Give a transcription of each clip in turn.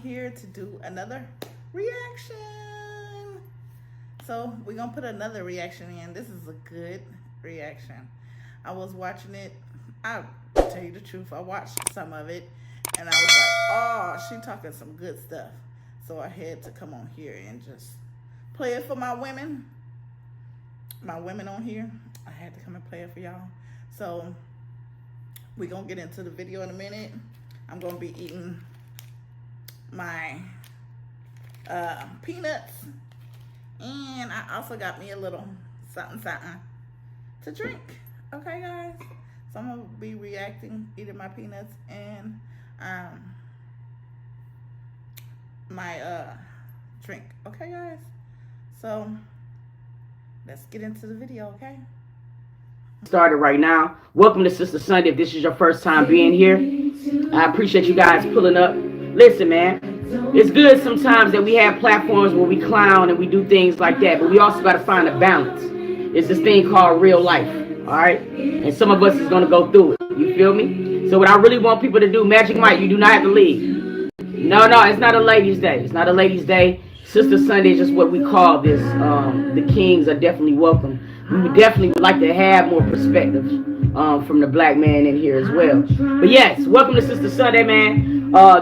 here to do another reaction. So we're going to put another reaction in. This is a good reaction. I was watching it. I'll tell you the truth. I watched some of it and I was like, oh, she talking some good stuff. So I had to come on here and just play it for my women. My women on here. I had to come and play it for y'all. So we're going to get into the video in a minute. I'm going to be eating my peanuts. And I also got me a little something to drink. Okay, guys? So I'm going to be reacting, eating my peanuts and my drink. Okay, guys? So let's get into the video, okay? Started right now. Welcome to Sister Sunday. If this is your first time being here, I appreciate you guys pulling up. Listen, man, it's good sometimes that we have platforms where we clown and we do things like that, but we also got to find a balance. It's this thing called real life, all right? And some of us is going to go through it. You feel me? So what I really want people to do, Magic Mike, you do not have to leave. No, it's not a ladies' day. It's not a ladies' day. Sister Sunday is just what we call this. The kings are definitely welcome. We would definitely like to have more perspective from the black man in here as well. But yes, welcome to Sister Sunday, man.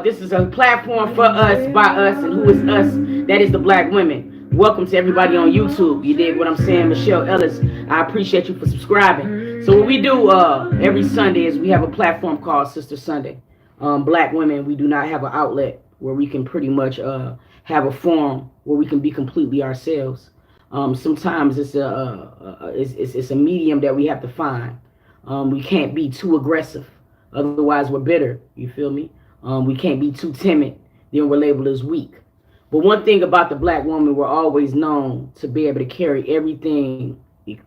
This is a platform for us, by us, and who is us? That is the black women. Welcome to everybody on YouTube. You dig what I'm saying? Michelle Ellis, I appreciate you for subscribing. So what we do every Sunday is we have a platform called Sister Sunday. Black women, we do not have an outlet where we can pretty much have a forum where we can be completely ourselves. Sometimes it's a medium that we have to find. We can't be too aggressive, otherwise we're bitter. You feel me? We can't be too timid, then we're labeled as weak. But one thing about the black woman, we're always known to be able to carry everything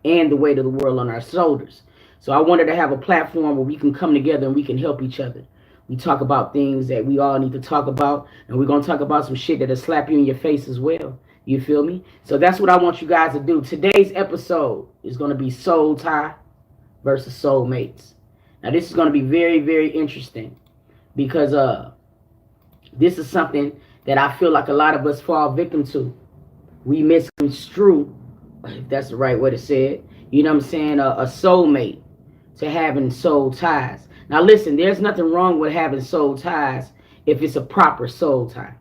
and the weight of the world on our shoulders. So I wanted to have a platform where we can come together and we can help each other. We talk about things that we all need to talk about, and we're going to talk about some shit that'll slap you in your face as well. You feel me? So that's what I want you guys to do. Today's episode is going to be soul tie versus soulmates. Now this is going to be very, very interesting because this is something that I feel like a lot of us fall victim to. We misconstrue, if that's the right way to say it, you know what I'm saying, a soulmate to having soul ties. Now listen, there's nothing wrong with having soul ties if it's a proper soul tie.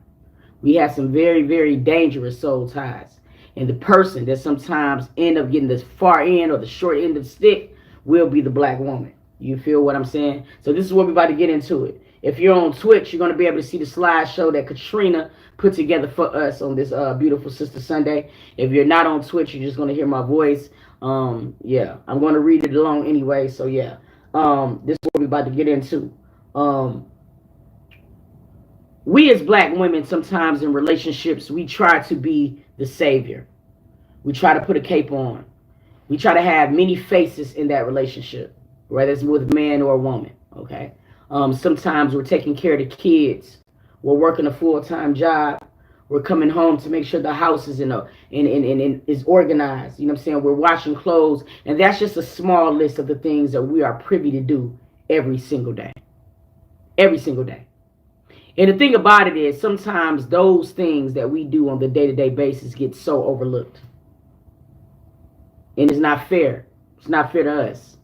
We have some very, very dangerous soul ties. And the person that sometimes end up getting the far end or the short end of the stick will be the black woman. You feel what I'm saying? So this is what we're about to get into it. If you're on Twitch, you're going to be able to see the slideshow that Katrina put together for us on this beautiful Sister Sunday. If you're not on Twitch, you're just going to hear my voice. Yeah, I'm going to read it along anyway. So yeah, this is what we're about to get into. We as black women, sometimes in relationships, we try to be the savior. We try to put a cape on. We try to have many faces in that relationship, whether it's with a man or a woman, okay? Sometimes we're taking care of the kids. We're working a full-time job. We're coming home to make sure the house is is organized. You know what I'm saying? We're washing clothes. And that's just a small list of the things that we are privy to do every single day. Every single day. And the thing about it is sometimes those things that we do on the day-to-day basis get so overlooked. And it's not fair. It's not fair to us.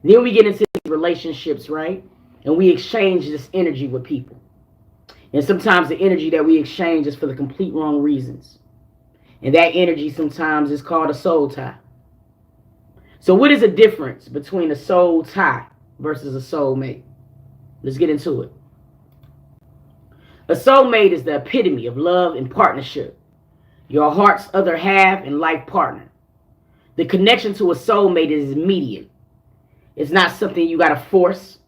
Then we get into these relationships, right? And we exchange this energy with people. And sometimes the energy that we exchange is for the complete wrong reasons. And that energy sometimes is called a soul tie. So what is the difference between a soul tie versus a soulmate? Let's get into it. A soulmate is the epitome of love and partnership. Your heart's other half and life partner. The connection to a soulmate is immediate. It's not something you got to force.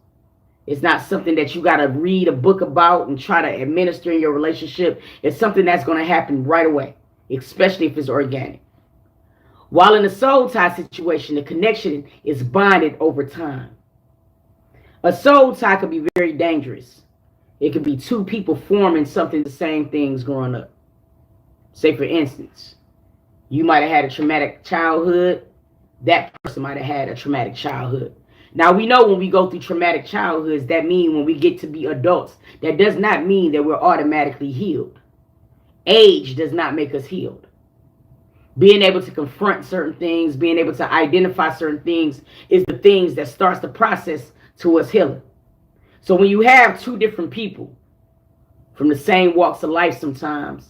It's not something that you got to read a book about and try to administer in your relationship. It's something that's going to happen right away, especially if it's organic. While in a soul tie situation, the connection is bonded over time. A soul tie could be very dangerous. It could be two people forming something the same things growing up. Say, for instance, you might have had a traumatic childhood. That person might have had a traumatic childhood. Now, we know when we go through traumatic childhoods, that means when we get to be adults, that does not mean that we're automatically healed. Age does not make us healed. Being able to confront certain things, being able to identify certain things is the things that starts the process towards healing. So when you have two different people from the same walks of life sometimes,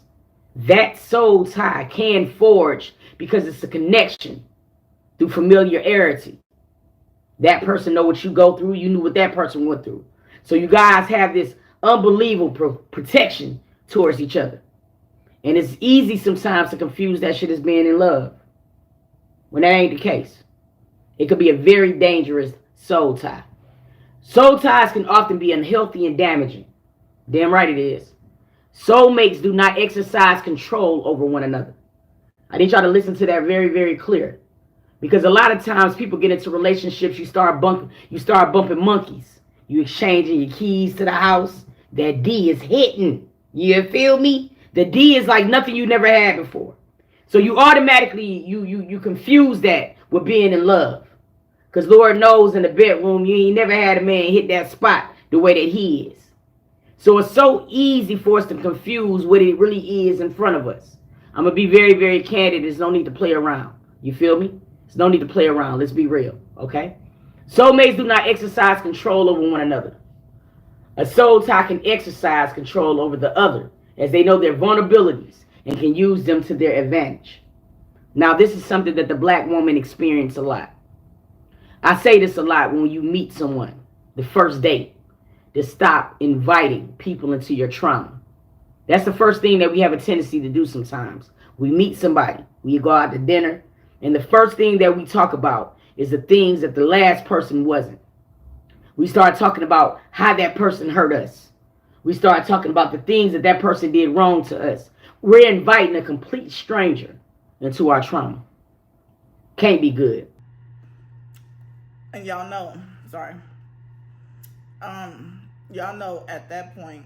that soul tie can forge because it's a connection through familiarity. That person know what you go through. You knew what that person went through. So you guys have this unbelievable protection towards each other. And it's easy sometimes to confuse that shit as being in love, when that ain't the case. It could be a very dangerous soul tie. Soul ties can often be unhealthy and damaging. Damn right it is. Soulmates do not exercise control over one another. I need y'all to listen to that very, very clear. Because a lot of times people get into relationships, you start bumping monkeys. You exchanging your keys to the house. That D is hitting. You feel me? The D is like nothing you never had before. So you automatically, you confuse that with being in love. Because Lord knows in the bedroom, you ain't never had a man hit that spot the way that he is. So it's so easy for us to confuse what it really is in front of us. I'm going to be very, very candid. There's no need to play around. You feel me? There's no need to play around. Let's be real, okay? Soulmates do not exercise control over one another. A soul tie can exercise control over the other, as they know their vulnerabilities and can use them to their advantage. Now, this is something that the black woman experiences a lot. I say this a lot when you meet someone, the first date, to stop inviting people into your trauma. That's the first thing that we have a tendency to do sometimes. We meet somebody, we go out to dinner, and the first thing that we talk about is the things that the last person wasn't. We start talking about how that person hurt us. We start talking about the things that that person did wrong to us. We're inviting a complete stranger into our trauma. Can't be good. And y'all know, y'all know at that point,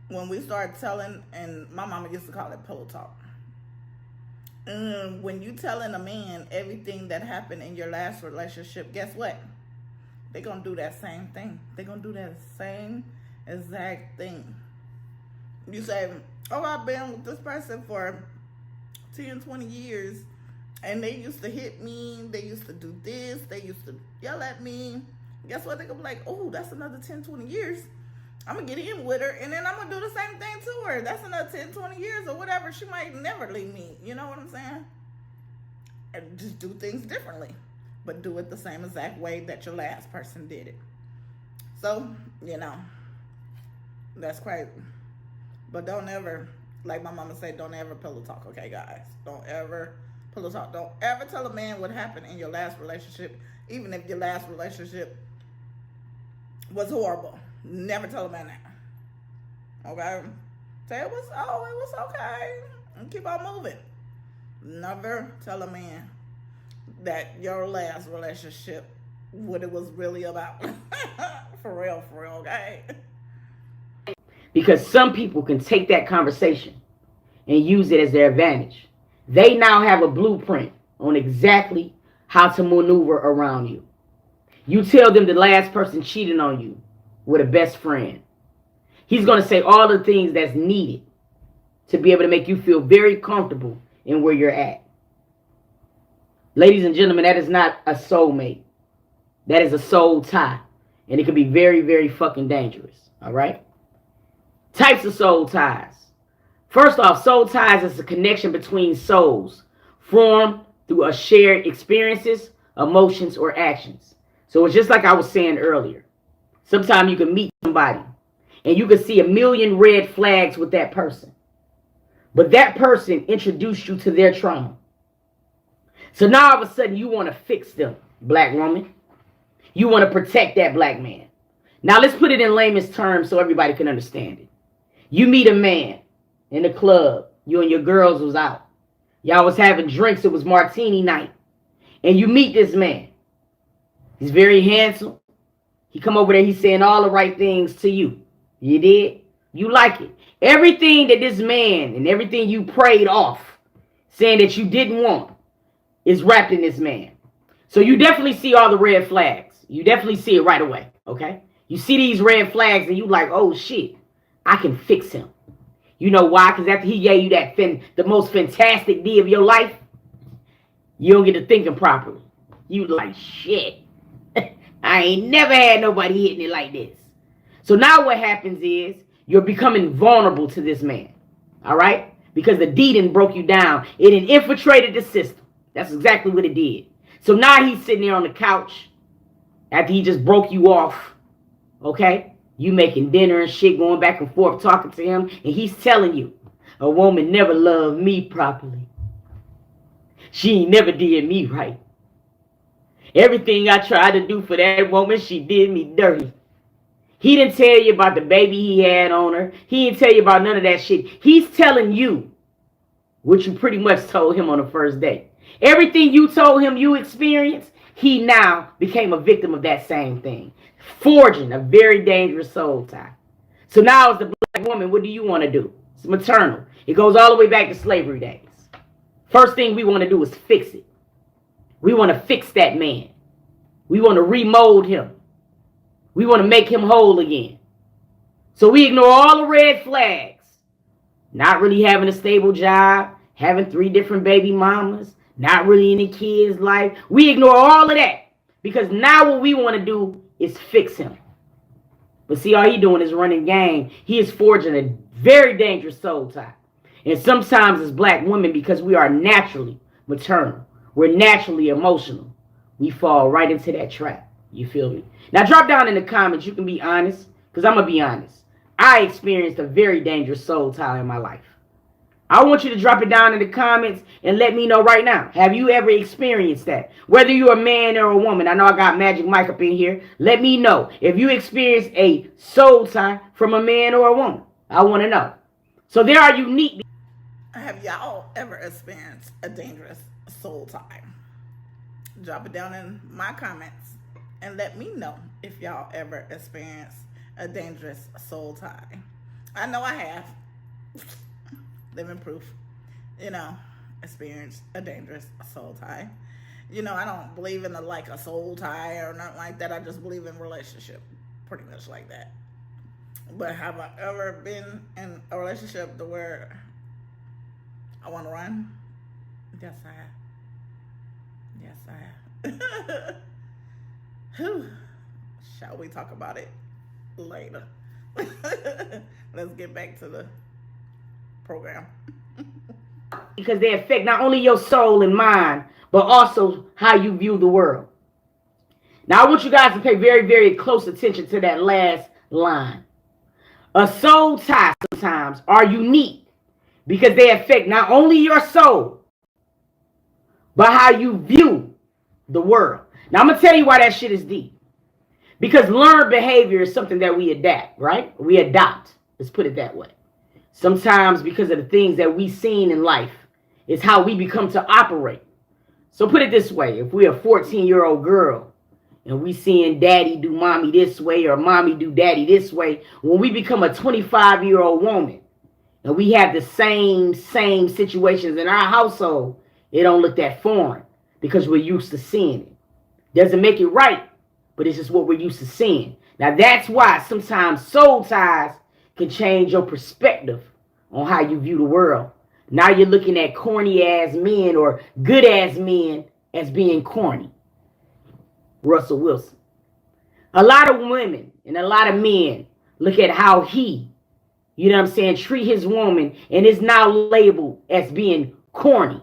when we start telling, and my mama used to call it pillow talk. When you telling a man everything that happened in your last relationship, guess what? They're going to do that same thing. They're going to do that same exact thing. You say, oh, I've been with this person for 10, 20 years, and they used to hit me, they used to do this, they used to yell at me. Guess what? They're going to be like, oh, that's another 10, 20 years. I'm going to get in with her, and then I'm going to do the same thing to her. That's another 10, 20 years or whatever. She might never leave me. You know what I'm saying? And just do things differently, but do it the same exact way that your last person did it. So, you know, that's crazy. But don't ever, like my mama said, don't ever pillow talk, okay, guys? Don't ever pillow talk. Don't ever tell a man what happened in your last relationship, even if your last relationship was horrible. Never tell a man that. Okay? Say it was okay. And keep on moving. Never tell a man that your last relationship, what it was really about. For real, okay? Because some people can take that conversation and use it as their advantage. They now have a blueprint on exactly how to maneuver around you. You tell them the last person cheated on you with a best friend. He's going to say all the things that's needed to be able to make you feel very comfortable in where you're at. Ladies and gentlemen, that is not a soulmate. That is a soul tie. And it can be very, very fucking dangerous. All right? Types of soul ties. First off, soul ties is a connection between souls formed through a shared experiences, emotions, or actions. So it's just like I was saying earlier. Sometimes you can meet somebody and you can see a million red flags with that person. But that person introduced you to their trauma. So now all of a sudden you want to fix them, black woman. You want to protect that black man. Now let's put it in layman's terms so everybody can understand it. You meet a man in the club. You and your girls was out. Y'all was having drinks. It was martini night. And you meet this man. He's very handsome. He come over there. He's saying all the right things to you. You did? You like it. Everything that this man and everything you prayed off, saying that you didn't want, is wrapped in this man. So you definitely see all the red flags. You definitely see it right away, okay? You see these red flags and you like, oh shit, I can fix him. You know why? Because after he gave you that the most fantastic day of your life, you don't get to thinking properly. You like, shit, I ain't never had nobody hitting it like this. So now what happens is you're becoming vulnerable to this man, all right? Because the D done broke you down. It done infiltrated the system. That's exactly what it did. So now he's sitting there on the couch after he just broke you off, okay? You making dinner and shit, going back and forth, talking to him, and he's telling you, a woman never loved me properly. She ain't never did me right. Everything I tried to do for that woman, she did me dirty. He didn't tell you about the baby he had on her. He didn't tell you about none of that shit. He's telling you what you pretty much told him on the first date. Everything you told him you experienced, he now became a victim of that same thing. Forging a very dangerous soul tie. So now as the black woman, what do you want to do? It's maternal. It goes all the way back to slavery days. First thing we want to do is fix it. We want to fix that man. We want to remold him. We want to make him whole again. So we ignore all the red flags. Not really having a stable job, having 3 different baby mamas, not really in the kid's life. We ignore all of that because now what we want to do is fix him. But see, all he doing is running game. He is forging a very dangerous soul tie. And sometimes as black women, because we are naturally maternal, we're naturally emotional, we fall right into that trap. You feel me? Now drop down in the comments. You can be honest, because I'm going to be honest. I experienced a very dangerous soul tie in my life. I want you to drop it down in the comments and let me know right now. Have you ever experienced that? Whether you're a man or a woman. I know I got Magic Mike up in here. Let me know if you experienced a soul tie from a man or a woman. I want to know. So there are unique. Have y'all ever experienced a dangerous soul tie? Drop it down in my comments and let me know if y'all ever experienced a dangerous soul tie. I know I have. Living proof, experienced a dangerous soul tie. I don't believe in a soul tie or nothing like that. I just believe in relationship, pretty much like that. But have I ever been in a relationship to where I want to run? Yes, I have. Whew. Shall we talk about it later? Let's get back to the program. Because they affect not only your soul and mind, but also how you view the world. Now I want you guys to pay very, very close attention to that last line. A soul tie sometimes are unique because they affect not only your soul, but how you view the world. Now I'm going to tell you why that shit is deep. Because learned behavior is something that we adapt, right? We adopt. Let's put it that way. Sometimes because of the things that we've seen in life is how we become to operate. So put it this way. If we're a 14-year-old girl and we seeing daddy do mommy this way or mommy do daddy this way, when we become a 25-year-old woman and we have the same situations in our household, it don't look that foreign because we're used to seeing it. Doesn't make it right, but it's just what we're used to seeing. Now that's why sometimes soul ties can change your perspective on how you view the world. Now you're looking at corny ass men or good ass men as being corny. Russell Wilson. A lot of women and a lot of men look at how he, treat his woman and is now labeled as being corny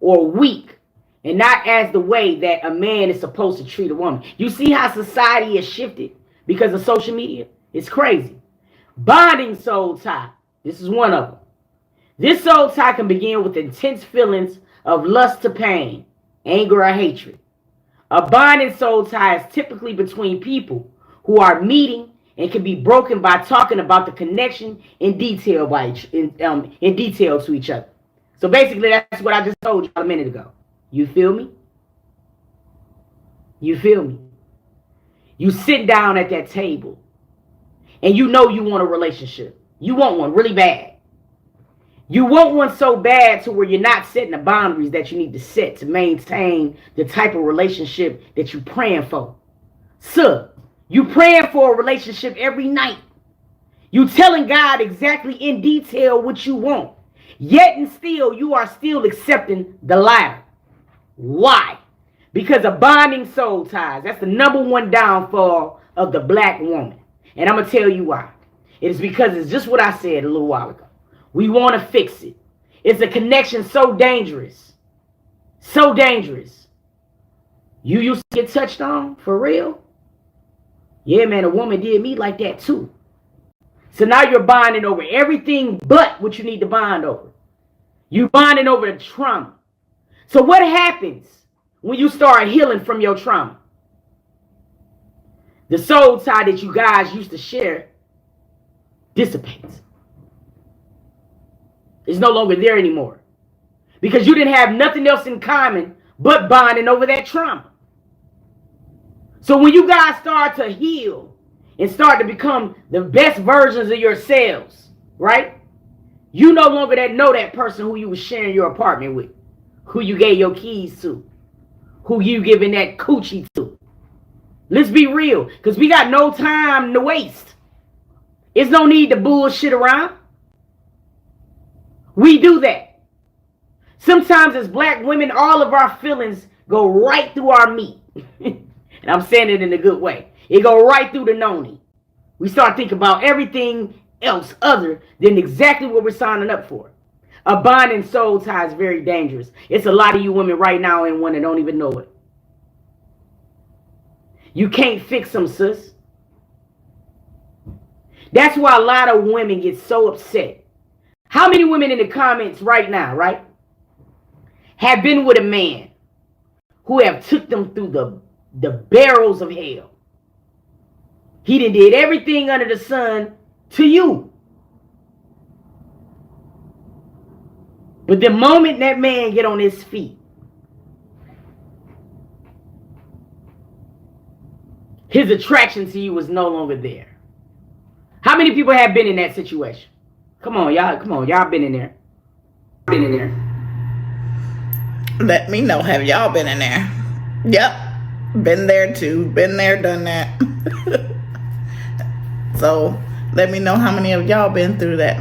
or weak and not as the way that a man is supposed to treat a woman. You see how society has shifted because of social media? It's crazy. Bonding soul tie. This is one of them. This soul tie can begin with intense feelings of lust to pain, anger, or hatred. A bonding soul tie is typically between people who are meeting and can be broken by talking about the connection in detail in detail to each other. So basically, that's what I just told you a minute ago. You feel me? You feel me? You sit down at that table and you know you want a relationship. You want one really bad. You want one so bad to where you're not setting the boundaries that you need to set to maintain the type of relationship that you're praying for. Sir, you praying for a relationship every night. You telling God exactly in detail what you want. Yet and still, you are still accepting the lie. Why? Because of bonding soul ties. That's the number one downfall of the black woman. And I'm going to tell you why. It is because it's just what I said a little while ago. We want to fix it. It's a connection so dangerous. So dangerous. You used to get touched on? For real? Yeah, man, a woman did me like that too. So now you're bonding over everything but what you need to bond over. You bonding over the trauma. So what happens when you start healing from your trauma? The soul tie that you guys used to share dissipates. It's no longer there anymore. Because you didn't have nothing else in common but bonding over that trauma. So when you guys start to heal and start to become the best versions of yourselves, right? You no longer know that person who you was sharing your apartment with, who you gave your keys to, who you giving that coochie to. Let's be real, because we got no time to waste. There's no need to bullshit around. We do that. Sometimes as black women, all of our feelings go right through our meat. And I'm saying it in a good way. It go right through the noni. We start thinking about everything else other than exactly what we're signing up for. A bonding soul tie is very dangerous. It's a lot of you women right now in one that don't even know it. You can't fix them, sis. That's why a lot of women get so upset. How many women in the comments right now, right, have been with a man who have took them through the barrels of hell? He did everything under the sun to you. But the moment that man get on his feet, his attraction to you was no longer there. How many people have been in that situation? Come on, y'all been in there. Been in there. Let me know, have y'all been in there? Yep, been there too. Been there, done that. So let me know how many of y'all been through that.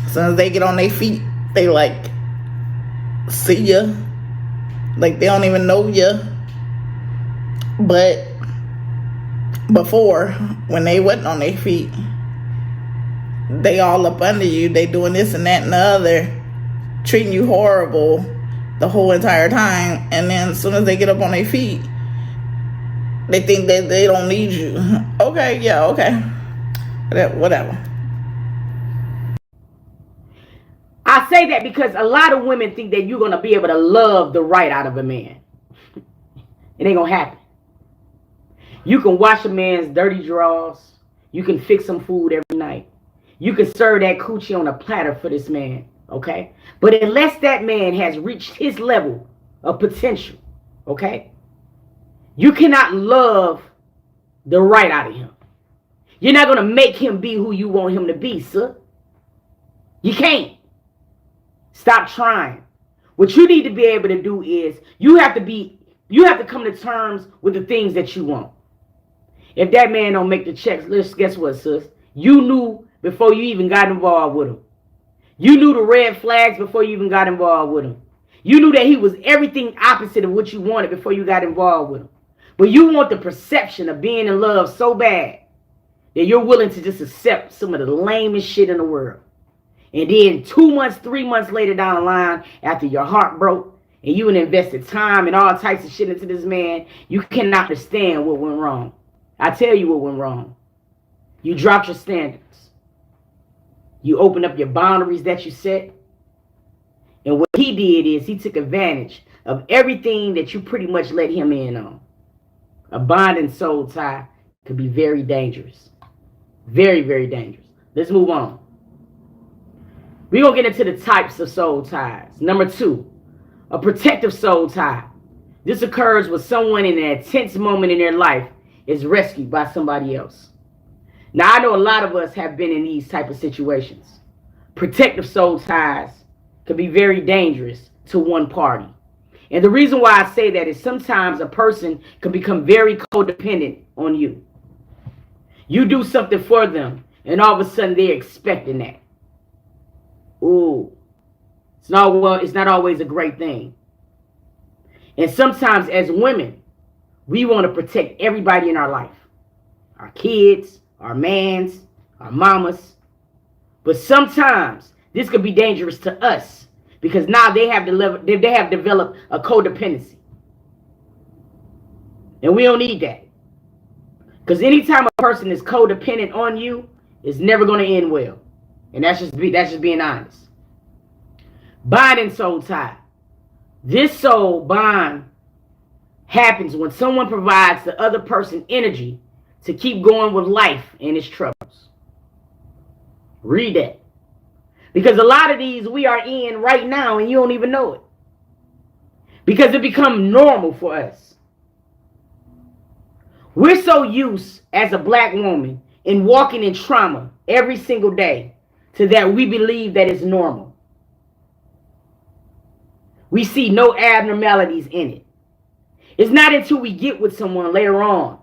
As soon as they get on their feet, they like, see ya. Like they don't even know ya. But before, when they wasn't on their feet, they all up under you. They doing this and that and the other, treating you horrible the whole entire time. And then as soon as they get up on their feet, they think that they don't need you. Okay, yeah, okay. Whatever. I say that because a lot of women think that you're going to be able to love the right out of a man. It ain't going to happen. You can wash a man's dirty drawers. You can fix some food every night. You can serve that coochie on a platter for this man, okay? But unless that man has reached his level of potential, okay, you cannot love the right out of him. You're not going to make him be who you want him to be, sir. You can't. Stop trying. What you need to be able to do is you have to come to terms with the things that you want. If that man don't make the checks, guess what, sis? You knew before you even got involved with him. You knew the red flags before you even got involved with him. You knew that he was everything opposite of what you wanted before you got involved with him. But you want the perception of being in love so bad that you're willing to just accept some of the lamest shit in the world. And then 2 months, 3 months later down the line, after your heart broke and you invested time and all types of shit into this man, you cannot understand what went wrong. I tell you what went wrong. You dropped your standards. You opened up your boundaries that you set. And what he did is he took advantage of everything that you pretty much let him in on. A bonding soul tie could be very dangerous. Very, very dangerous. Let's move on. We're going to get into the types of soul ties. Number 2, a protective soul tie. This occurs when someone in an intense moment in their life is rescued by somebody else. Now, I know a lot of us have been in these type of situations. protective soul ties can be very dangerous to one party. And the reason why I say that is sometimes a person can become very codependent on you. You do something for them, and all of a sudden they're expecting that. Ooh, it's not always a great thing. And sometimes as women, we want to protect everybody in our life. Our kids, our mans, our mamas. But sometimes this could be dangerous to us because now they have developed a codependency. And we don't need that. Because anytime a person is codependent on you, it's never going to end well. And that's just being honest. Binding soul tie. This soul bond happens when someone provides the other person energy to keep going with life and its troubles. Read that. Because a lot of these we are in right now and you don't even know it. Because it becomes normal for us. We're so used as a black woman in walking in trauma every single day to that we believe that it's normal. We see no abnormalities in it. It's not until we get with someone later on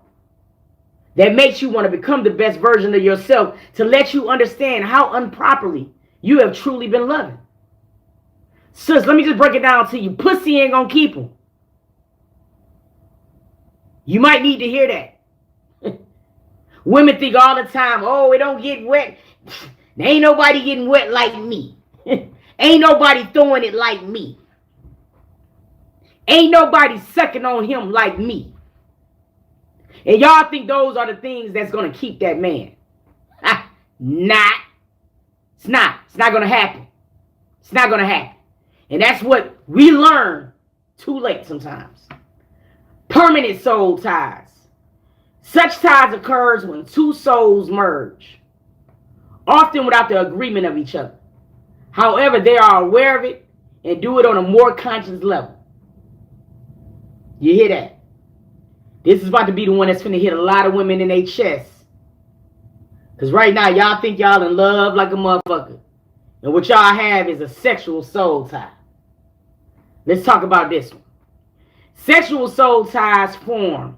that makes you want to become the best version of yourself to let you understand how improperly you have truly been loving. Sis, let me just break it down to you. Pussy ain't gonna keep them. You might need to hear that. Women think all the time, oh, it don't get wet. There ain't nobody getting wet like me. Ain't nobody throwing it like me. Ain't nobody sucking on him like me. And y'all think those are the things that's going to keep that man. Not. It's not. It's not going to happen. It's not going to happen. And that's what we learn too late sometimes. Permanent soul ties. Such ties occurs when two souls merge, often without the agreement of each other. However, they are aware of it and do it on a more conscious level. You hear that? This is about to be the one that's finna hit a lot of women in their chest. Because right now, y'all think y'all in love like a motherfucker. And what y'all have is a sexual soul tie. Let's talk about this one. Sexual soul ties form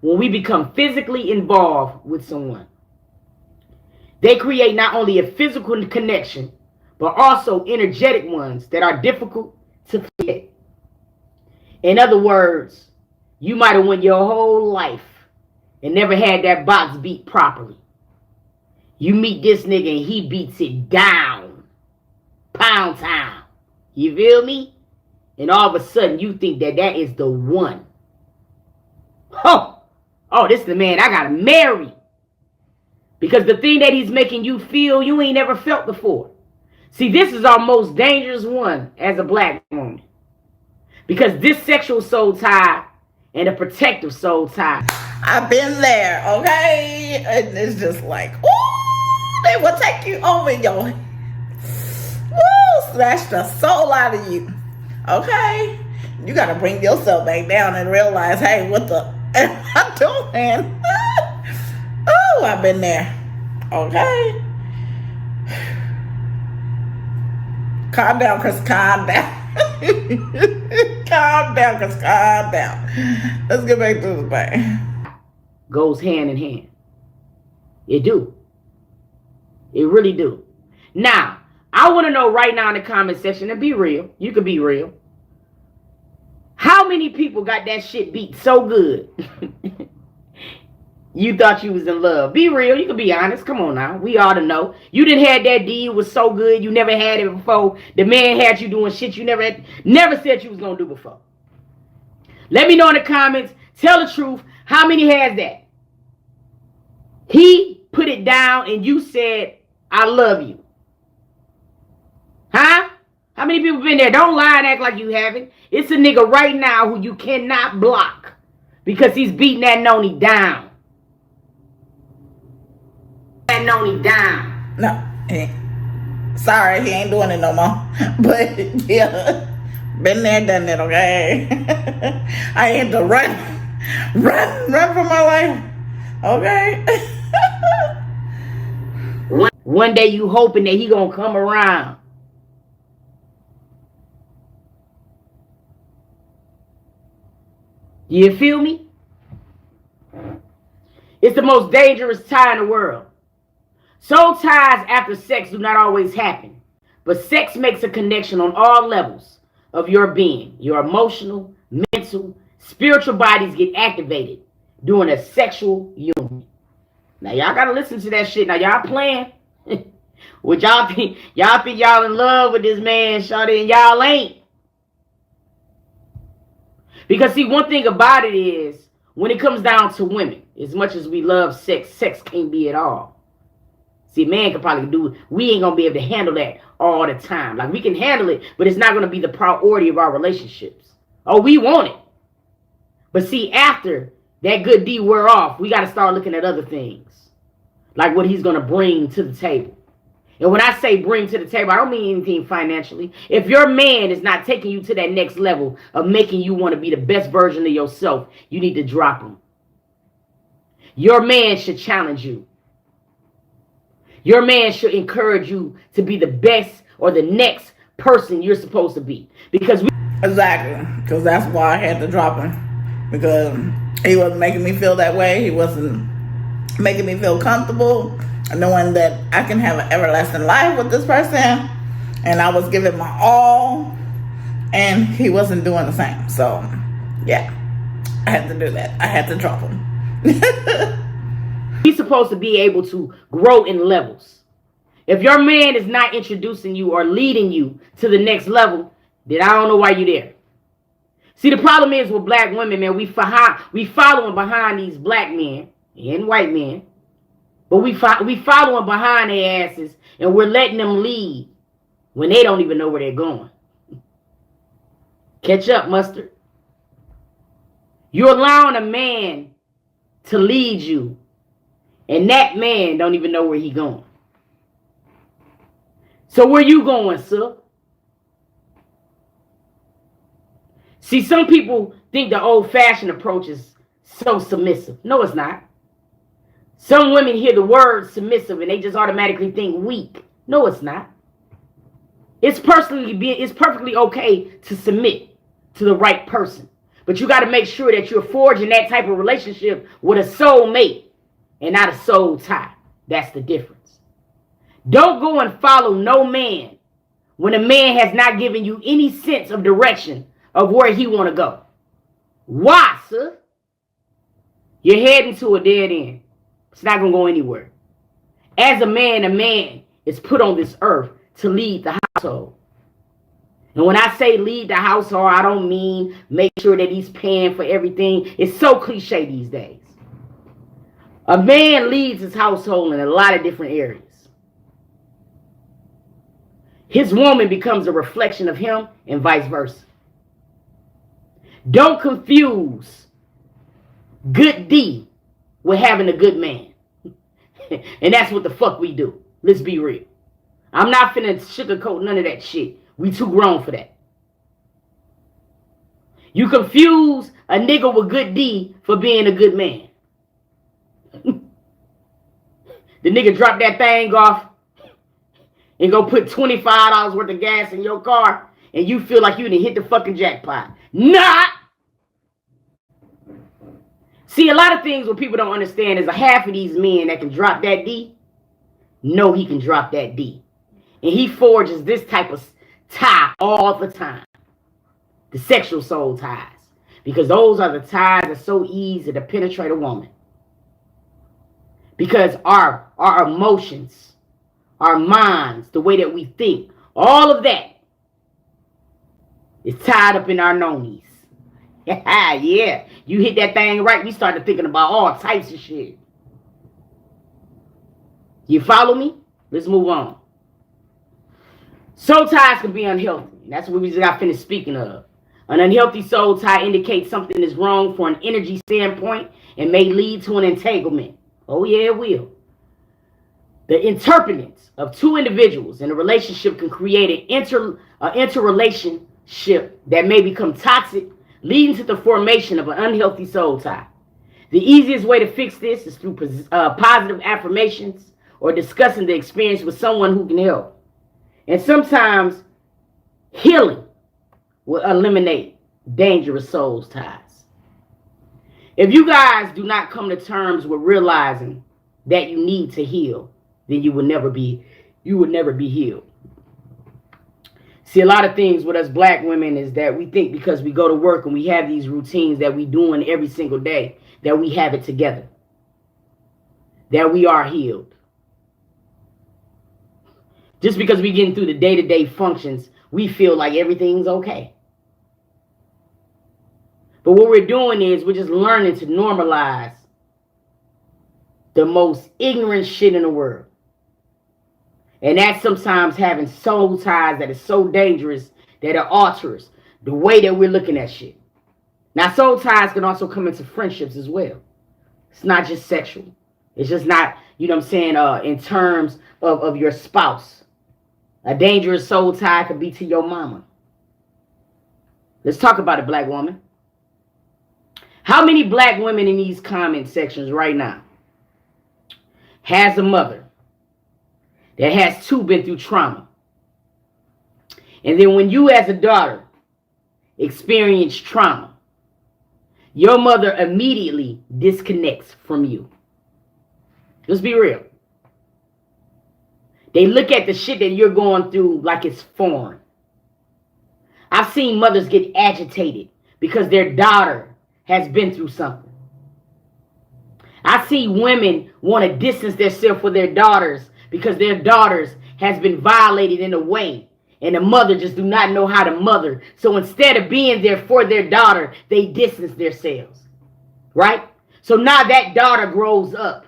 when we become physically involved with someone. They create not only a physical connection, but also energetic ones that are difficult to forget. In other words, you might have went your whole life and never had that box beat properly. You meet this nigga and he beats it down. Pound town. You feel me? And all of a sudden you think that that is the one. Oh, this is the man I gotta marry. Because the thing that he's making you feel you ain't never felt before. See, this is our most dangerous one as a black woman. Because this sexual soul tie and a protective soul tie. I've been there, okay? And it's just like, ooh, they will take you over your, woo, smash the soul out of you, okay? You got to bring yourself back down and realize, hey, what the am I doing? Oh, I've been there, okay? Calm down, Chris, calm down. Calm down, Chris, calm down. Let's get back to the thing. Goes hand in hand. It do. It really do. Now, I want to know right now in the comment section, and be real. You can be real. How many people got that shit beat so good? You thought you was in love. Be real. You can be honest. Come on now. We ought to know. You didn't have that D. It was so good. You never had it before. The man had you doing shit you never said you was going to do before. Let me know in the comments. Tell the truth. How many has that? He put it down and you said, I love you. Huh? How many people been there? Don't lie and act like you haven't. It's a nigga right now who you cannot block because he's beating that noni down. That noni down. No. Sorry, he ain't doing it no more. But yeah, been there, done it, okay? I had to run for my life, okay? One day you hoping that he gonna come around. You feel me? It's the most dangerous tie in the world. Soul ties after sex do not always happen, but sex makes a connection on all levels of your being. Your emotional, mental, spiritual bodies get activated during a sexual union. Now y'all gotta listen to that shit. Now y'all playing. What y'all think? Y'all think y'all in love with this man, shawty, and y'all ain't. Because see, one thing about it is, when it comes down to women, as much as we love sex, sex can't be it all. See, man can probably do it. We ain't gonna be able to handle that all the time. Like, we can handle it, but it's not gonna be the priority of our relationships. Oh, we want it. But see, after that good D wear off, we gotta start looking at other things. Like what he's gonna bring to the table. And when I say bring to the table, I don't mean anything financially. If your man is not taking you to that next level of making you want to be the best version of yourself, you need to drop him. Your man should challenge you. Your man should encourage you to be the best or the next person you're supposed to be. Because exactly. Because that's why I had to drop him. Because he wasn't making me feel that way. He wasn't making me feel comfortable, knowing that I can have an everlasting life with this person. And I was giving my all, and he wasn't doing the same. So, yeah, I had to do that. I had to drop him. He's supposed to be able to grow in levels. If your man is not introducing you or leading you to the next level, then I don't know why you're there. See, the problem is with black women, man, we following behind these black men and white men. But we following behind their asses, and we're letting them lead when they don't even know where they're going. Catch up, mustard. You're allowing a man to lead you, and that man don't even know where he's going. So where you going, sir? See, some people think the old-fashioned approach is so submissive. No, it's not. Some women hear the word submissive and they just automatically think weak. No, it's not. It's perfectly okay to submit to the right person. But you got to make sure that you're forging that type of relationship with a soul mate and not a soul tie. That's the difference. Don't go and follow no man when a man has not given you any sense of direction of where he want to go. Why, sir? You're heading to a dead end. It's not going to go anywhere. As a man is put on this earth to lead the household. And when I say lead the household, I don't mean make sure that he's paying for everything. It's so cliche these days. A man leads his household in a lot of different areas. His woman becomes a reflection of him and vice versa. Don't confuse good D with having a good man. And that's what the fuck we do. Let's be real. I'm not finna sugarcoat none of that shit. We too grown for that. You confuse a nigga with good D for being a good man. The nigga drop that thing off and go put $25 worth of gas in your car and you feel like you done hit the fucking jackpot. Nah! See, a lot of things what people don't understand is a half of these men that can drop that D, know he can drop that D. And he forges this type of tie all the time. The sexual soul ties. Because those are the ties that are so easy to penetrate a woman. Because our emotions, our minds, the way that we think, all of that is tied up in our nonies. Yeah, you hit that thing right, we started thinking about all types of shit. You follow me? Let's move on. Soul ties can be unhealthy. That's what we just got finished speaking of. An unhealthy soul tie indicates something is wrong from an energy standpoint and may lead to an entanglement. Oh yeah, it will. The interference of two individuals in a relationship can create an interrelationship that may become toxic, leading to the formation of an unhealthy soul tie. The easiest way to fix this is through positive affirmations or discussing the experience with someone who can help. And sometimes healing will eliminate dangerous soul ties. If you guys do not come to terms with realizing that you need to heal, then you will never be healed. See, a lot of things with us black women is that we think because we go to work and we have these routines that we doing every single day, that we have it together, that we are healed. Just because we getting through the day-to-day functions, we feel like everything's okay. But what we're doing is we're just learning to normalize the most ignorant shit in the world. And that's sometimes having soul ties that is so dangerous that it alters the way that we're looking at shit. Now, soul ties can also come into friendships as well. It's not just sexual. It's just not, you know what I'm saying, in terms of your spouse. A dangerous soul tie could be to your mama. Let's talk about it, black woman. How many black women in these comment sections right now has a mother that has too been through trauma? And then when you as a daughter experience trauma, your mother immediately disconnects from you. Let's be real. They look at the shit that you're going through like it's foreign. I've seen mothers get agitated because their daughter has been through something. I see women want to distance themselves from their daughters because their daughters has been violated in a way, and the mother just do not know how to mother. So instead of being there for their daughter, they distance themselves. Right? So now that daughter grows up.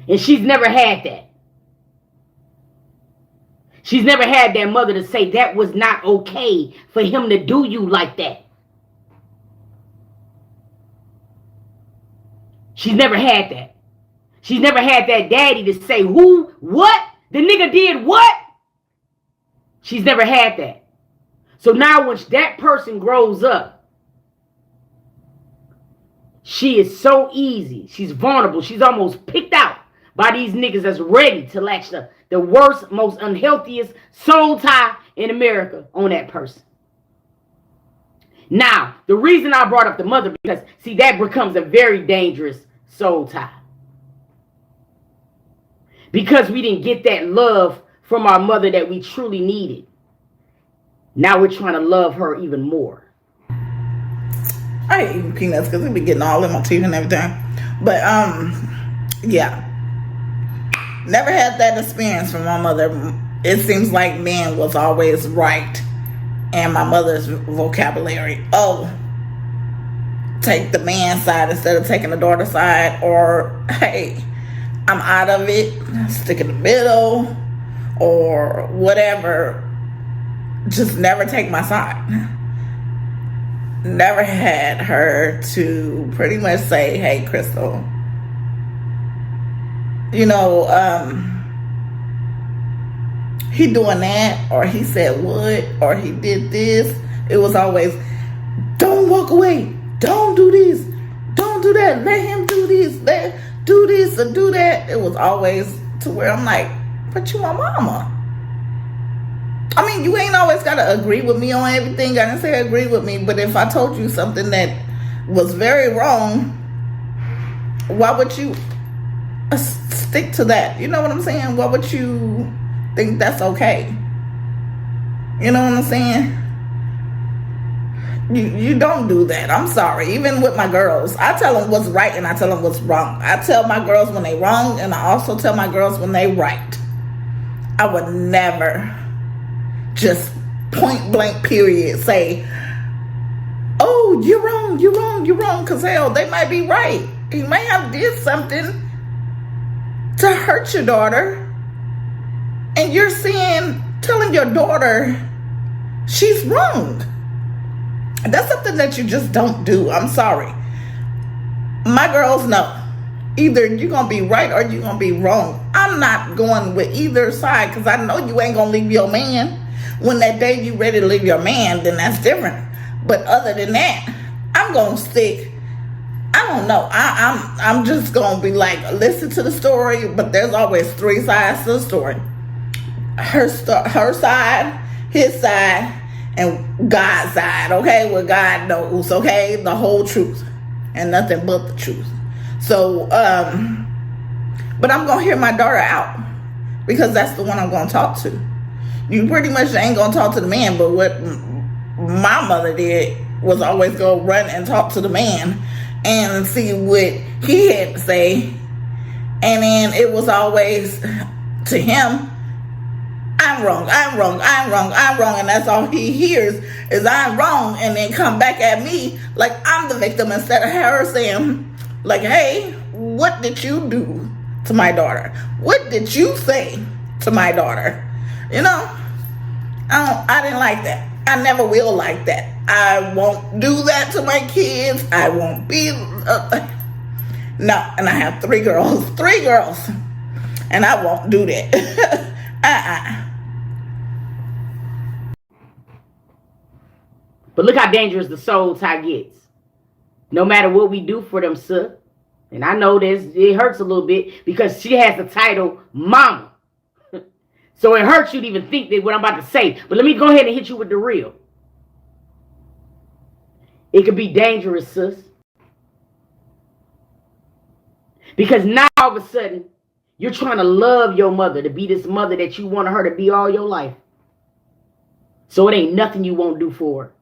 And she's never had that. She's never had that mother to say that was not okay for him to do you like that. She's never had that. She's never had that daddy to say, who, what? The nigga did what? She's never had that. So now when that person grows up, she is so easy. She's vulnerable. She's almost picked out by these niggas that's ready to latch the worst, most unhealthiest soul tie in America on that person. Now, the reason I brought up the mother, because, see, that becomes a very dangerous soul tie. Because we didn't get that love from our mother that we truly needed. Now we're trying to love her even more. I hate eating peanuts because they be getting all in my teeth and everything. But, yeah. Never had that experience from my mother. It seems like man was always right. And my mother's vocabulary, oh, take the man's side instead of taking the daughter's side. Or, hey, I'm out of it, stick in the middle, or whatever. Just never take my side. Never had her to pretty much say, hey, Crystal, you know, he doing that, or he said what, or he did this. It was always, don't walk away, don't do this, don't do that, let him do this, do this or do that. It was always to where I'm like, but you my mama. I mean, you ain't always got to agree with me on everything. I didn't say agree with me, but if I told you something that was very wrong, why would you stick to that? You know what I'm saying? Why would you think that's okay? You know what I'm saying? You don't do that. I'm sorry. Even with my girls, I tell them what's right and I tell them what's wrong. I tell my girls when they wrong, and I also tell my girls when they right. I would never just point blank period say, oh, you're wrong, you're wrong, you're wrong, because hell, they might be right. He may have did something to hurt your daughter, and you're telling your daughter she's wrong. That's something that you just don't do. I'm sorry. My girls know. Either you're going to be right or you're going to be wrong. I'm not going with either side because I know you ain't going to leave your man. When that day you ready to leave your man, then that's different. But other than that, I'm going to stick I don't know. I'm just gonna be like, listen to the story, but there's always three sides to the story. Her side, his side, and God's side. Okay, what God knows. Okay, the whole truth and nothing but the truth. So, but I'm gonna hear my daughter out because that's the one I'm gonna talk to. You pretty much ain't gonna talk to the man, but what my mother did was always go run and talk to the man and see what he had to say. And then it was always to him, I'm wrong, I'm wrong, I'm wrong, I'm wrong. And that's all he hears is I'm wrong. And then come back at me like I'm the victim instead of her saying, like, hey, what did you do to my daughter? What did you say to my daughter? You know, I didn't like that. I never will like that. I won't do that to my kids. I won't be no. And I have three girls, and I won't do that. But look how dangerous the soul tie gets. No matter what we do for them, sir. And I know it hurts a little bit because she has the title mama. So it hurts you to even think that what I'm about to say. But let me go ahead and hit you with the real. It could be dangerous, sis. Because now all of a sudden, you're trying to love your mother, to be this mother that you wanted her to be all your life. So it ain't nothing you won't do for her.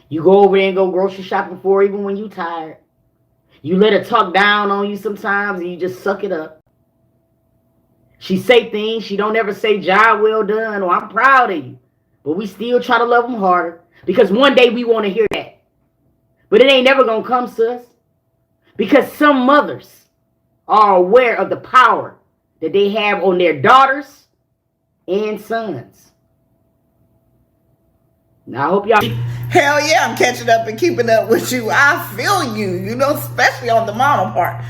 You go over there and go grocery shopping for her even when you tired. You let her talk down on you sometimes and you just suck it up. She say things, she don't ever say, job well done, or I'm proud of you. But we still try to love them harder. Because one day we want to hear that. But it ain't never going to come, sis. Because some mothers are aware of the power that they have on their daughters and sons. Now, I hope y'all... Hell yeah, I'm catching up and keeping up with you. I feel you, you know, especially on the mama part.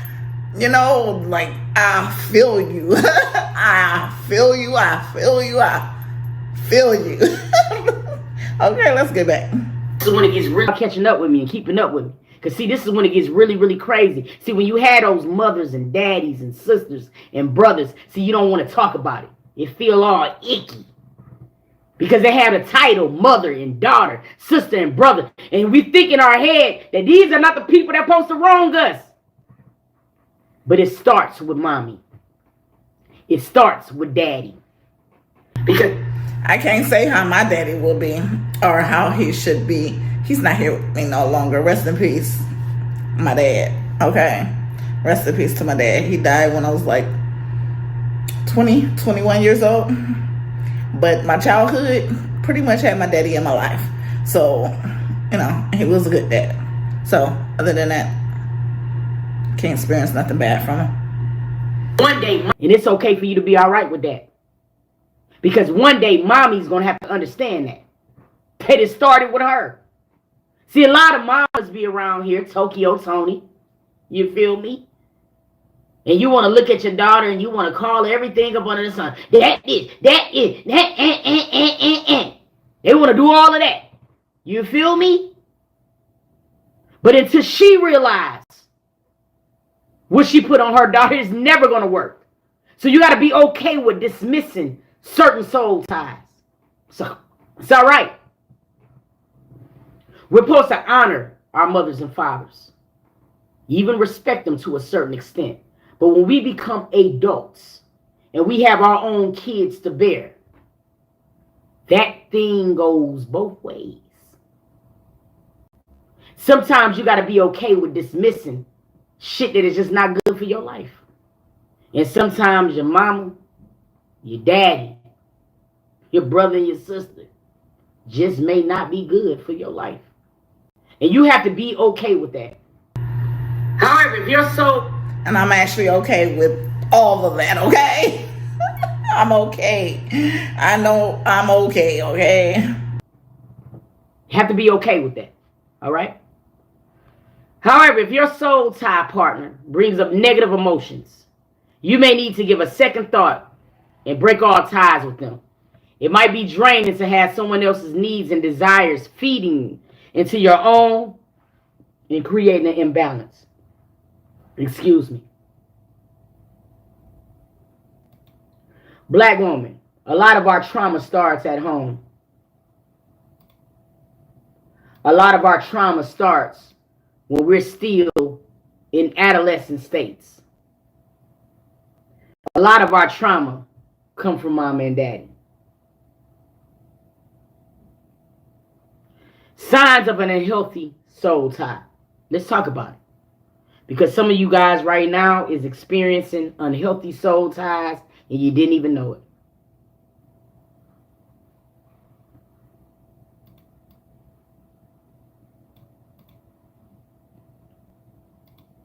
You know, like, I feel you. I feel you. I feel you. I feel you. Okay, let's get back. This is when it gets real catching up with me and keeping up with me. Because, see, this is when it gets really, really crazy. See, when you had those mothers and daddies and sisters and brothers, see, you don't want to talk about it. You feel all icky. Because they have a title, mother and daughter, sister and brother. And we think in our head that these are not the people that are supposed to wrong us. But it starts with mommy. It starts with daddy. Because I can't say how my daddy will be or how he should be. He's not here with me no longer. Rest in peace, my dad. Okay? Rest in peace to my dad. He died when I was like 20, 21 years old. But my childhood pretty much had my daddy in my life. So, you know, he was a good dad. So, other than that, can't experience nothing bad from him. One day, and it's okay for you to be all right with that. Because one day, mommy's going to have to understand that. That it started with her. See, a lot of mamas be around here, Tokyo Tony. You feel me? And you want to look at your daughter and you want to call everything up under the sun. That is, They want to do all of that. You feel me? But until she realized what she put on her daughter is never going to work. So you got to be okay with dismissing certain soul ties. So it's all right. We're supposed to honor our mothers and fathers. Even respect them to a certain extent. But when we become adults and we have our own kids to bear, that thing goes both ways. Sometimes you got to be okay with dismissing shit that is just not good for your life. And sometimes your mama, your daddy, your brother and your sister just may not be good for your life. And you have to be okay with that. However, if you're so... And I'm actually okay with all of that, okay? I'm okay. I know I'm okay, okay? You have to be okay with that, all right? However, if your soul tie partner brings up negative emotions, you may need to give a second thought and break all ties with them. It might be draining to have someone else's needs and desires feeding into your own and creating an imbalance. Excuse me. Black woman, a lot of our trauma starts at home. A lot of our trauma starts when we're still in adolescent states. A lot of our trauma come from mama and daddy. Signs of an unhealthy soul tie. Let's talk about it. Because some of you guys right now is experiencing unhealthy soul ties and you didn't even know it.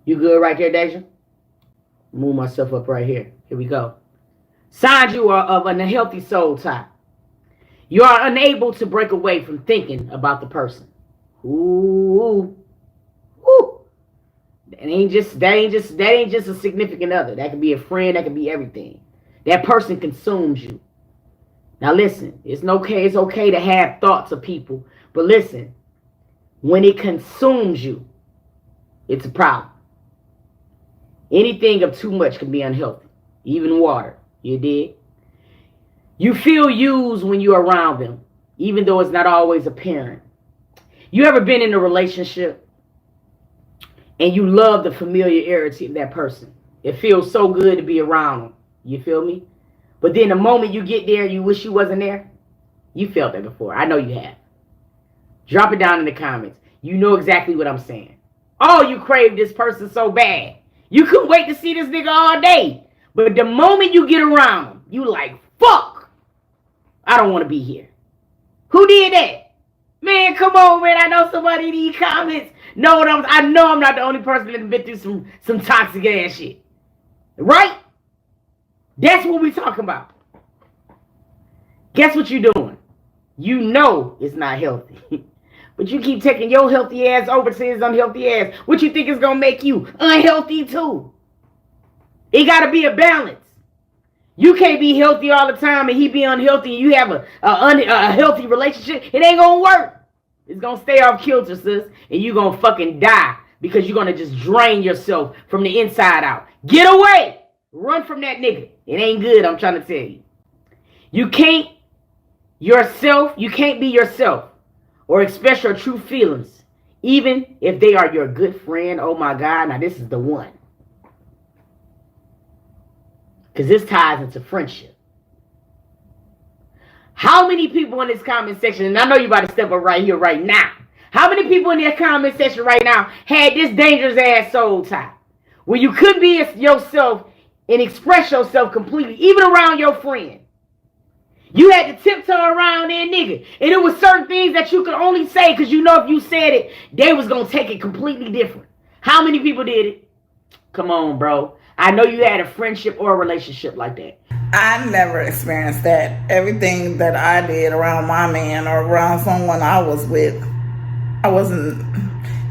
You good right there, Deja? Move myself up right here. Here we go. Signs you are of an unhealthy soul tie. You are unable to break away from thinking about the person. Ooh. Ooh. That ain't just a significant other. That could be a friend, that could be everything. That person consumes you. Now listen, it's okay to have thoughts of people, but listen, when it consumes you, it's a problem. Anything of too much can be unhealthy. Even water. You did. You feel used when you're around them, even though it's not always apparent. You ever been in a relationship and you love the familiarity of that person? It feels so good to be around them. You feel me? But then the moment you get there, you wish you wasn't there. You felt that before. I know you have. Drop it down in the comments. You know exactly what I'm saying. Oh, you crave this person so bad. You couldn't wait to see this nigga all day. But the moment you get around him, you like, fuck. I don't want to be here. Who did that? Man, come on, man. I know somebody in these comments. I know I'm not the only person that's been through some toxic ass shit. Right? That's what we talking about. Guess what you doing? You know it's not healthy. But you keep taking your healthy ass over to his unhealthy ass. What you think is going to make you unhealthy too? It got to be a balance. You can't be healthy all the time and he be unhealthy and you have a healthy relationship. It ain't going to work. It's going to stay off kilter, sis. And you going to fucking die because you're going to just drain yourself from the inside out. Get away. Run from that nigga. It ain't good, I'm trying to tell you. You can't be yourself or express your true feelings, even if they are your good friend. Oh my God, now this is the one. Because this ties into friendship. How many people in this comment section, and I know you about to step up right here, right now. How many people in that comment section right now had this dangerous ass soul tie? Where you could be yourself and express yourself completely, even around your friend. You had to tiptoe around that nigga. And it was certain things that you could only say because you know if you said it, they was going to take it completely different. How many people did it? Come on, bro. I know you had a friendship or a relationship like that. I never experienced that. Everything that I did around my man or around someone I was with, I wasn't...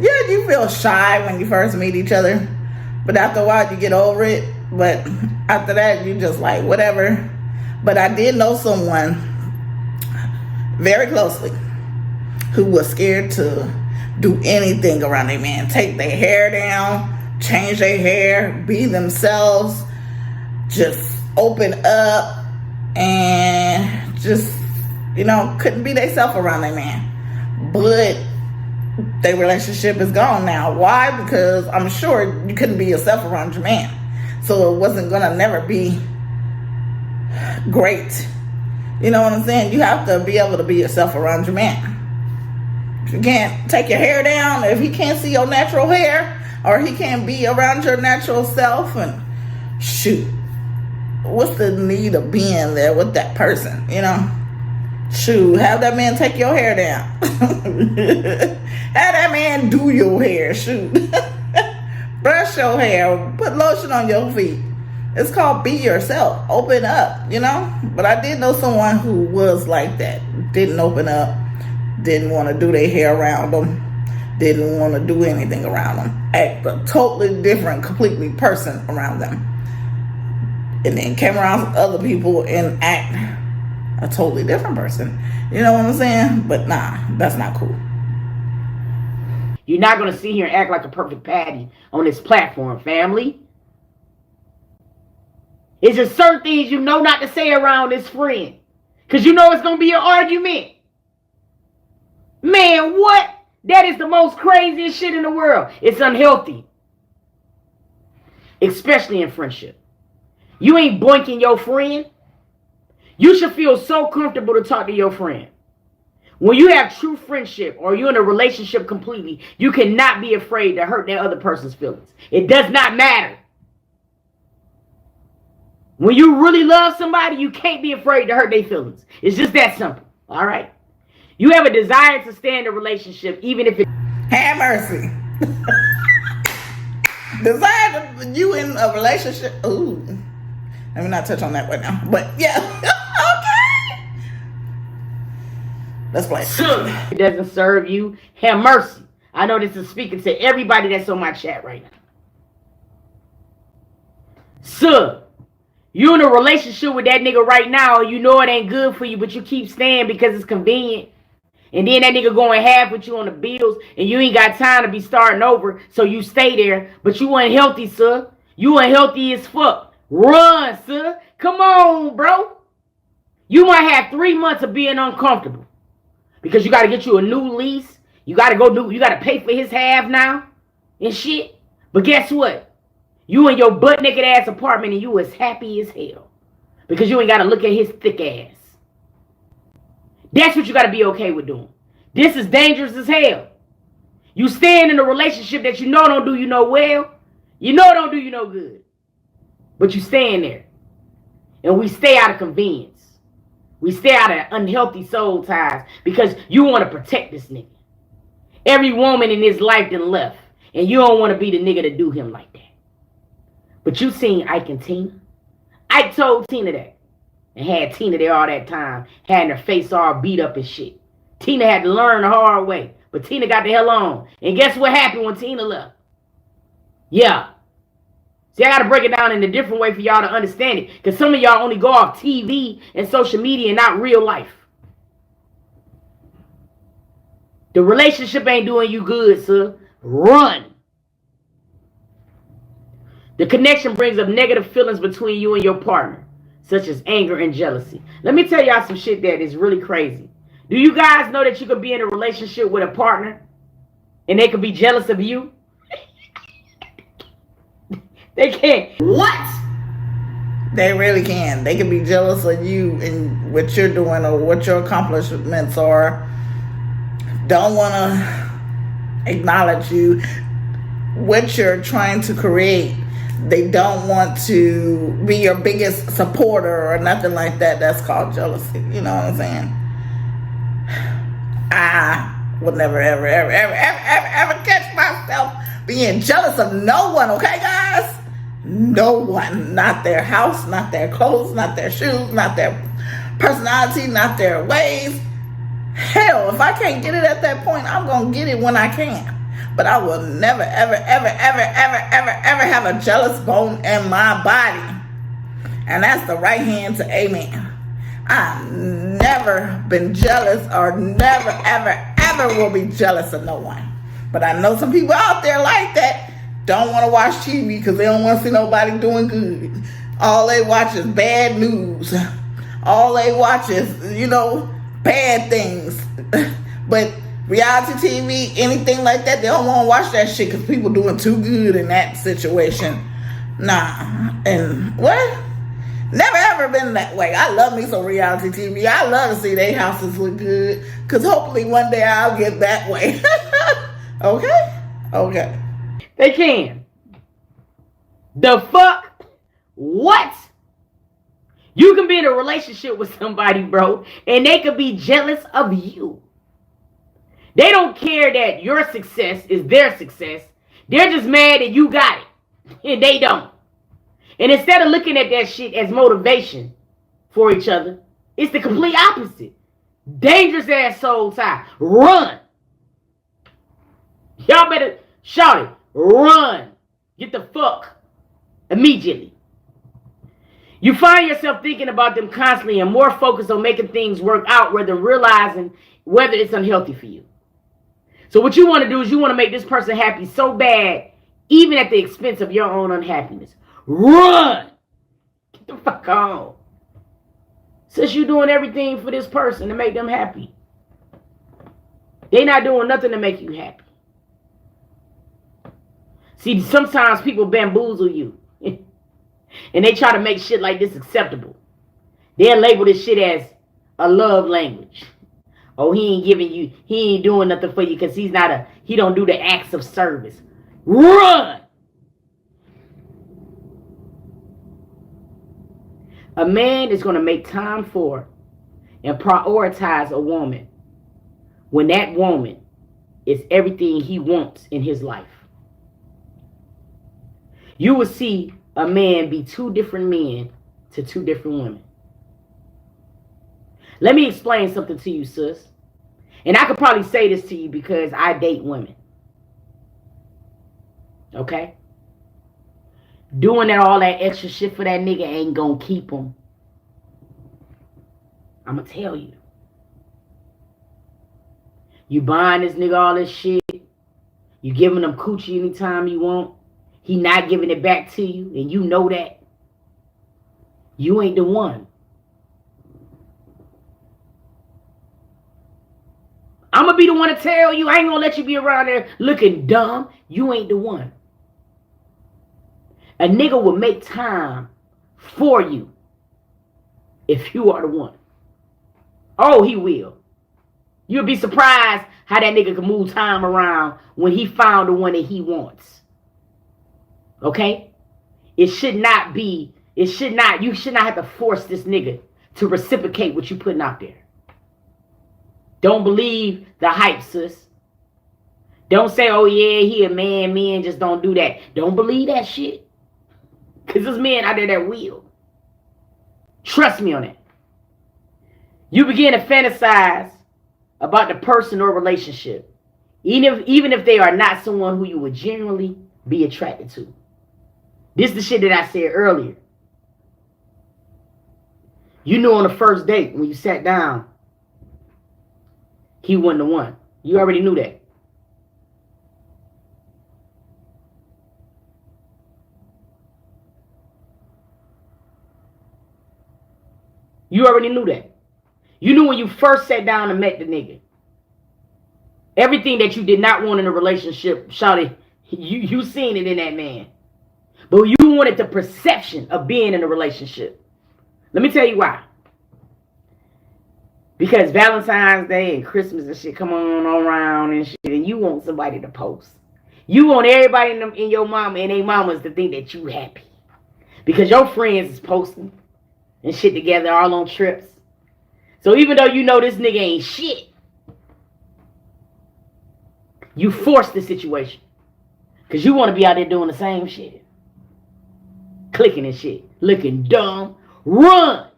Yeah, you feel shy when you first meet each other. But after a while, you get over it. But after that, you just like, whatever. But I did know someone very closely who was scared to do anything around their man. Take their hair down, change their hair, be themselves, just open up, and just, couldn't be themselves around their man. But their relationship is gone now. Why? Because I'm sure you couldn't be yourself around your man. So it wasn't going to never be great. You know what I'm saying? You have to be able to be yourself around your man. If you can't take your hair down, if he can't see your natural hair, or he can't be around your natural self, and shoot, what's the need of being there with that person? Shoot, have that man take your hair down. Have that man do your hair. Shoot. Brush your hair, put lotion on your feet. It's called be yourself. Open up, But I did know someone who was like that. Didn't open up. Didn't want to do their hair around them. Didn't want to do anything around them. Act a totally different, completely person around them. And then came around other people and act a totally different person. You know what I'm saying? But nah, that's not cool. You're not going to sit here and act like a perfect patty on this platform, family. It's just certain things you know not to say around this friend. Because you know it's going to be an argument. Man, what? That is the most craziest shit in the world. It's unhealthy. Especially in friendship. You ain't boinking your friend. You should feel so comfortable to talk to your friend. When you have true friendship or you're in a relationship completely, you cannot be afraid to hurt that other person's feelings. It does not matter. When you really love somebody, you can't be afraid to hurt their feelings. It's just that simple. All right? You have a desire to stay in a relationship, even if it... Have mercy. Desire to you in a relationship. Ooh. Let me not touch on that right now. But yeah. Okay. Let's play. It doesn't serve you. Have mercy. I know this is speaking to everybody that's on my chat right now. Sir, you in a relationship with that nigga right now, you know it ain't good for you, but you keep staying because it's convenient. And then that nigga going half with you on the bills, and you ain't got time to be starting over, so you stay there. But you unhealthy, sir. You unhealthy as fuck. Run, sir. Come on, bro. You might have 3 months of being uncomfortable because you got to get you a new lease. You got to pay for his half now and shit. But guess what? You in your butt naked ass apartment and you as happy as hell because you ain't got to look at his thick ass. That's what you got to be okay with doing. This is dangerous as hell. You staying in a relationship that you know don't do you no well. You know don't do you no good. But you staying there. And we stay out of convenience. We stay out of unhealthy soul ties because you want to protect this nigga. Every woman in his life done left. And you don't want to be the nigga to do him like that. But you seen Ike and Tina. Ike told Tina that. And had Tina there all that time. Had her face all beat up and shit. Tina had to learn the hard way. But Tina got the hell on. And guess what happened when Tina left? Yeah. See, I got to break it down in a different way for y'all to understand it. Because some of y'all only go off TV and social media and not real life. The relationship ain't doing you good, sir. Run. The connection brings up negative feelings between you and your partner, such as anger and jealousy. Let me tell y'all some shit that is really crazy. Do you guys know that you could be in a relationship with a partner and they could be jealous of you? They can't. What? They really can. They can be jealous of you and what you're doing or what your accomplishments are. Don't want to acknowledge you, what you're trying to create. They don't want to be your biggest supporter or nothing like that. That's called jealousy. You know what I'm saying? I would never, ever catch myself being jealous of no one, okay, guys? No one. Not their house, not their clothes, not their shoes, not their personality, not their ways. Hell, if I can't get it at that point, I'm going to get it when I can. But I will never, ever have a jealous bone in my body. And that's the right hand to amen. I've never been jealous or never, ever will be jealous of no one. But I know some people out there like that don't want to watch TV because they don't want to see nobody doing good. All they watch is bad news. All they watch is, bad things. But reality TV, anything like that, they don't want to watch that shit because people doing too good in that situation. Nah. And what? Never ever been that way. I love me some reality TV. I love to see their houses look good because hopefully one day I'll get that way. Okay? Okay. They can. The fuck? What? You can be in a relationship with somebody, bro, and they could be jealous of you. They don't care that your success is their success. They're just mad that you got it, and they don't. And instead of looking at that shit as motivation for each other, it's the complete opposite. Dangerous ass soul tie. Run. Y'all better shout it. Run. Get the fuck immediately. You find yourself thinking about them constantly and more focused on making things work out rather than realizing whether it's unhealthy for you. So what you want to do is you want to make this person happy so bad, even at the expense of your own unhappiness. Run! Get the fuck on. Since you're doing everything for this person to make them happy, they not doing nothing to make you happy. See, sometimes people bamboozle you. And they try to make shit like this acceptable. They'll label this shit as a love language. Oh, he ain't doing nothing for you because he don't do the acts of service. Run! A man is going to make time for and prioritize a woman when that woman is everything he wants in his life. You will see a man be two different men to two different women. Let me explain something to you, sis. And I could probably say this to you because I date women. Okay? Doing all that extra shit for that nigga ain't gonna keep him. I'ma tell you. You buying this nigga all this shit. You giving him coochie anytime you want. He not giving it back to you, and you know that. You ain't the one. I'm going to be the one to tell you. I ain't going to let you be around there looking dumb. You ain't the one. A nigga will make time for you if you are the one. Oh, he will. You'll be surprised how that nigga can move time around when he found the one that he wants. Okay? You should not have to force this nigga to reciprocate what you putting out there. Don't believe the hype, sis. Don't say, oh yeah, he a man. Men just don't do that. Don't believe that shit. Because there's men out there that will. Trust me on that. You begin to fantasize about the person or relationship. Even if they are not someone who you would genuinely be attracted to. This is the shit that I said earlier. You knew on the first date when you sat down, he wasn't the one. You already knew that. You already knew that. You knew when you first sat down and met the nigga. Everything that you did not want in a relationship, shawty, you seen it in that man. But you wanted the perception of being in a relationship. Let me tell you why. Because Valentine's Day and Christmas and shit come on around and shit, and you want somebody to post. You want everybody in your mama and their mamas to think that you happy. Because your friends is posting and shit together all on trips. So even though you know this nigga ain't shit, you force the situation. Because you want to be out there doing the same shit. Clicking and shit. Looking dumb. Run!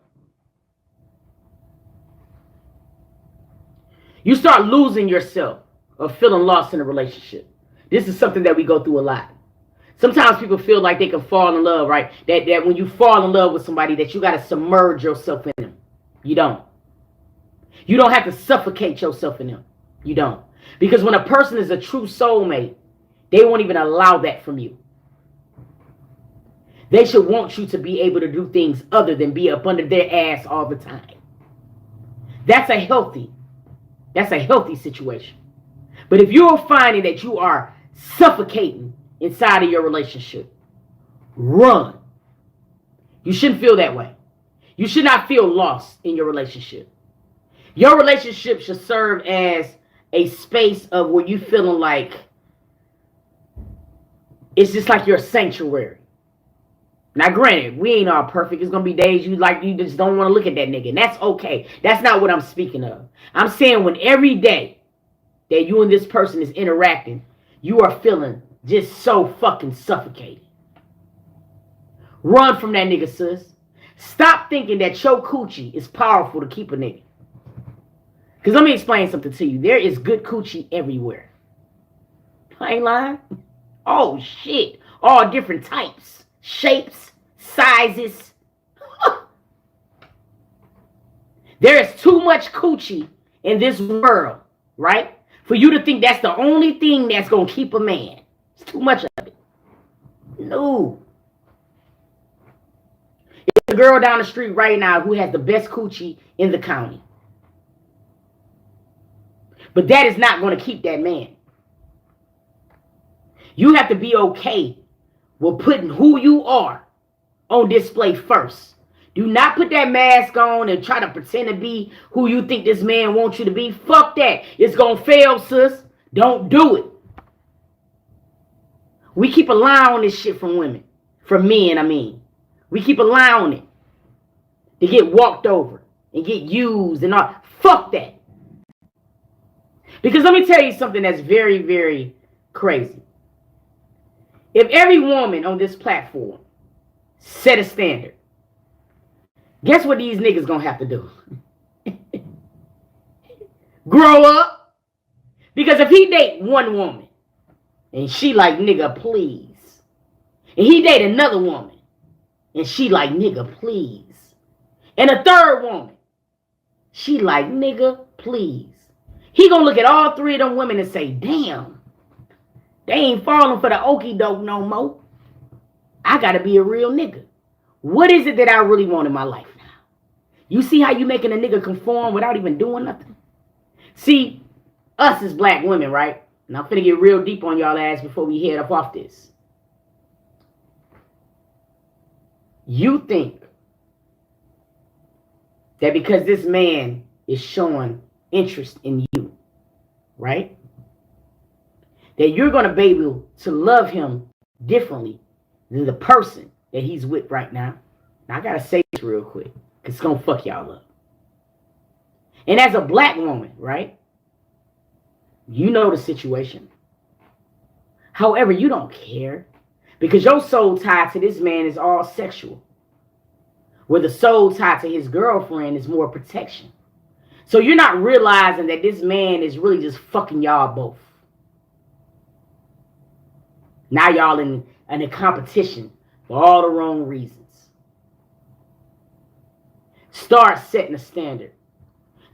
You start losing yourself or feeling lost in a relationship. This is something that we go through a lot. Sometimes people feel like they can fall in love, right? That when you fall in love with somebody, that you got to submerge yourself in them. You don't. You don't have to suffocate yourself in them. You don't. Because when a person is a true soulmate, they won't even allow that from you. They should want you to be able to do things other than be up under their ass all the time. That's a healthy situation. But if you're finding that you are suffocating inside of your relationship, run. You shouldn't feel that way. You should not feel lost in your relationship. Your relationship should serve as a space of where you feeling like it's just like your sanctuary. Now, granted, we ain't all perfect. It's going to be days you just don't want to look at that nigga. And that's okay. That's not what I'm speaking of. I'm saying when every day that you and this person is interacting, you are feeling just so fucking suffocated. Run from that nigga, sis. Stop thinking that your coochie is powerful to keep a nigga. Because let me explain something to you. There is good coochie everywhere. I ain't lying. Oh, shit. All different types, shapes, sizes. There is too much coochie in this world, right? For you to think that's the only thing that's going to keep a man. It's too much of it. No. There's a girl down the street right now who has the best coochie in the county. But that is not going to keep that man. You have to be okay with putting who you are on display first. Do not put that mask on and try to pretend to be who you think this man wants you to be. Fuck that. It's going to fail, sis. Don't do it. We keep allowing this shit from women. From men, I mean. We keep allowing it to get walked over and get used and all. Fuck that. Because let me tell you something that's very, very crazy. If every woman on this platform set a standard, guess what these niggas gonna have to do? Grow up. Because if he date one woman and she like, nigga, please. And he date another woman and she like, nigga, please. And a third woman, she like, nigga, please. He gonna look at all three of them women and say, damn, they ain't falling for the okie doke no more. I gotta be a real nigga. What is it that I really want in my life now? You see how you making a nigga conform without even doing nothing? See, us as black women, right? And I'm finna get real deep on y'all ass before we head up off this. You think that because this man is showing interest in you, right? That you're going to be able to love him differently than the person that he's with right now. Now, I got to say this real quick because it's going to fuck y'all up. And as a black woman, right? You know the situation. However, you don't care because your soul tie to this man is all sexual. Where the soul tie to his girlfriend is more protection. So you're not realizing that this man is really just fucking y'all both. Now y'all in a competition for all the wrong reasons. Start setting a standard.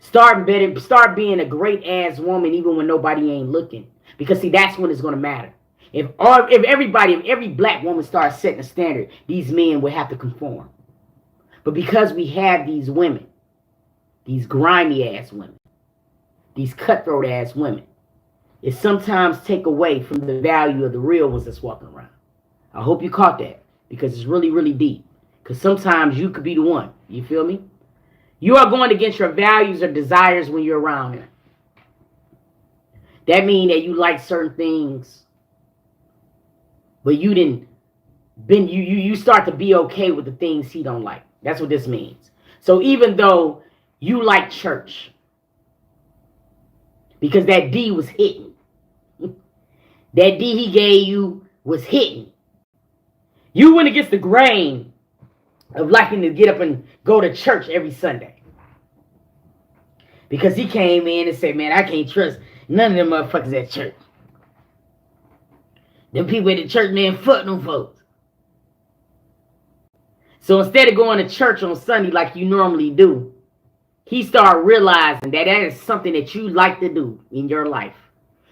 Start being a great ass woman even when nobody ain't looking. Because see, that's when it's going to matter. If every black woman starts setting a standard, these men will have to conform. But because we have these women, these grimy ass women, these cutthroat ass women, it sometimes take away from the value of the real ones that's walking around. I hope you caught that because it's really, really deep. Because sometimes you could be the one. You feel me? You are going against your values or desires when you're around him. That means that you like certain things, but you start to be okay with the things he don't like. That's what this means. So even though you like church, because that D was hitting, that D he gave you was hitting, you went against the grain of liking to get up and go to church every Sunday. Because he came in and said, man, I can't trust none of them motherfuckers at church. Them people at the church, man, fuck them folks. So instead of going to church on Sunday like you normally do, he started realizing that that is something that you like to do in your life.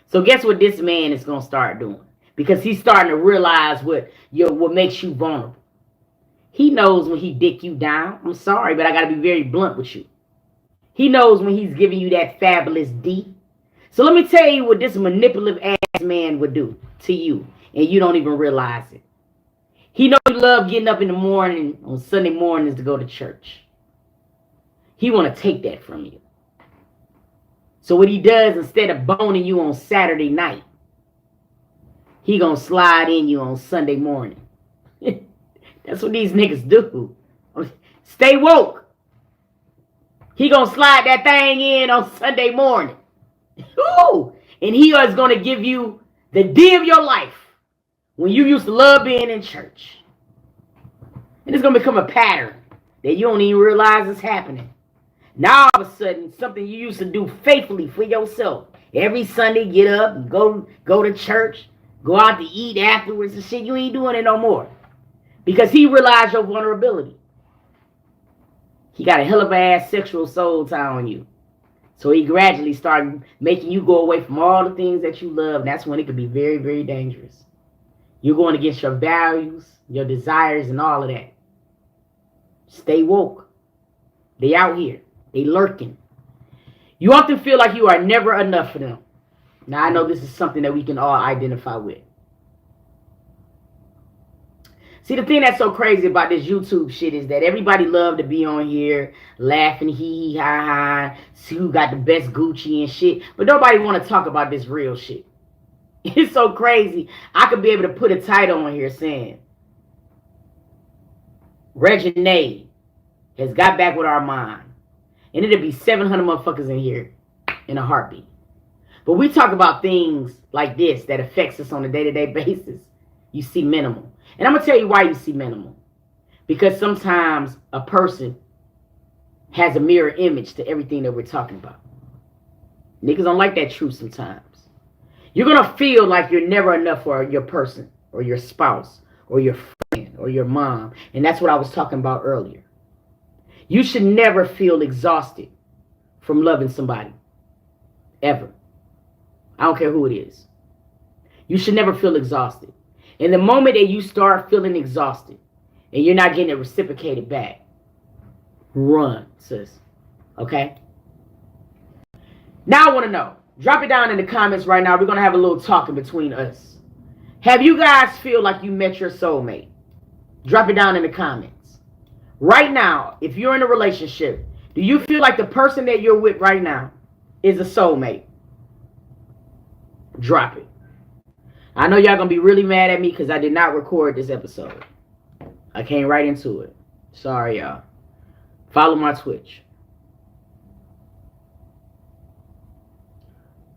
So guess what this man is going to start doing? Because he's starting to realize what makes you vulnerable. He knows when he dick you down. I'm sorry, but I got to be very blunt with you. He knows when he's giving you that fabulous D. So let me tell you what this manipulative ass man would do to you, and you don't even realize it. He knows you love getting up in the morning on Sunday mornings to go to church. He want to take that from you. So what he does, instead of boning you on Saturday night, he gonna slide in you on Sunday morning. That's what these niggas do. Stay woke. He gonna slide that thing in on Sunday morning. Ooh. And he is gonna give you the D of your life when you used to love being in church. And it's gonna become a pattern that you don't even realize is happening. Now all of a sudden, something you used to do faithfully for yourself. Every Sunday, get up and go to church, go out to eat afterwards and shit. You ain't doing it no more. Because he realized your vulnerability. He got a hell of a ass sexual soul tie on you. So he gradually started making you go away from all the things that you love. And that's when it could be very, very dangerous. You're going against your values, your desires, and all of that. Stay woke. They out here. They lurking. You often feel like you are never enough for them. Now, I know this is something that we can all identify with. See, the thing that's so crazy about this YouTube shit is that everybody love to be on here laughing, hee hee ha ha, see who got the best Gucci and shit, but nobody want to talk about this real shit. It's so crazy. I could be able to put a title on here saying, Reginae has got back with Armand. And it'll be 700 motherfuckers in here in a heartbeat. But we talk about things like this that affects us on a day-to-day basis. You see minimal. And I'm going to tell you why you see minimal. Because sometimes a person has a mirror image to everything that we're talking about. Niggas don't like that truth sometimes. You're going to feel like you're never enough for your person or your spouse or your friend or your mom. And that's what I was talking about earlier. You should never feel exhausted from loving somebody. Ever. I don't care who it is. You should never feel exhausted. And the moment that you start feeling exhausted and you're not getting it reciprocated back, run, sis. Okay? Now I want to know. Drop it down in the comments right now. We're going to have a little talking between us. Have you guys feel like you met your soulmate? Drop it down in the comments. Right now, if you're in a relationship, do you feel like the person that you're with right now is a soulmate? Drop it. I know y'all going to be really mad at me because I did not record this episode. I came right into it. Sorry, y'all. Follow my Twitch.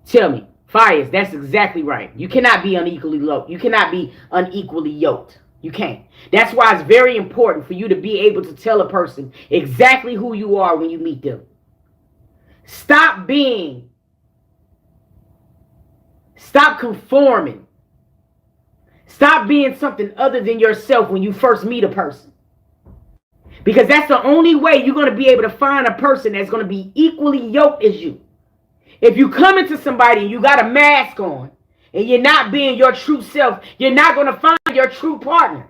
Tell me. Fires, that's exactly right. You cannot be unequally yoked. You cannot be unequally yoked. You can't. That's why it's very important for you to be able to tell a person exactly who you are when you meet them. Stop conforming. Stop being something other than yourself when you first meet a person. Because that's the only way you're going to be able to find a person that's going to be equally yoked as you. If you come into somebody and you got a mask on and you're not being your true self, you're not going to find your true partner.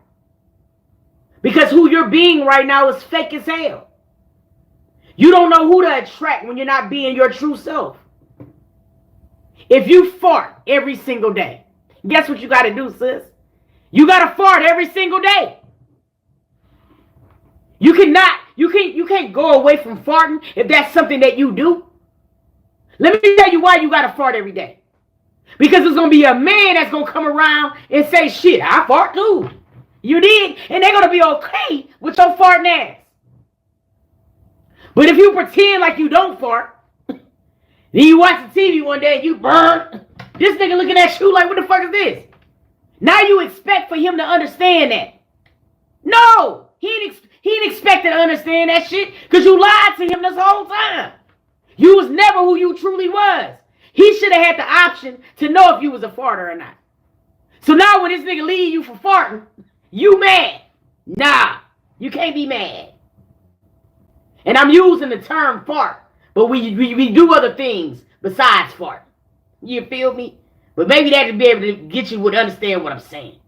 Because who you're being right now is fake as hell. You don't know who to attract when you're not being your true self. If you fart every single day, guess what you got to do, sis? You got to fart every single day. You can't go away from farting if that's something that you do. Let me tell you why you got to fart every day. Because there's going to be a man that's going to come around and say, shit, I fart too. You did. And they're going to be okay with your farting ass. But if you pretend like you don't fart, then you watch the TV one day and you burn. This nigga looking at you like, what the fuck is this? Now you expect for him to understand that. No. He didn't expect to understand that shit because you lied to him this whole time. You was never who you truly was. He should have had the option to know if you was a farter or not. So now when this nigga leave you for farting, you mad. Nah, you can't be mad. And I'm using the term fart, but we do other things besides fart. You feel me? But maybe that would be able to get you to understand what I'm saying.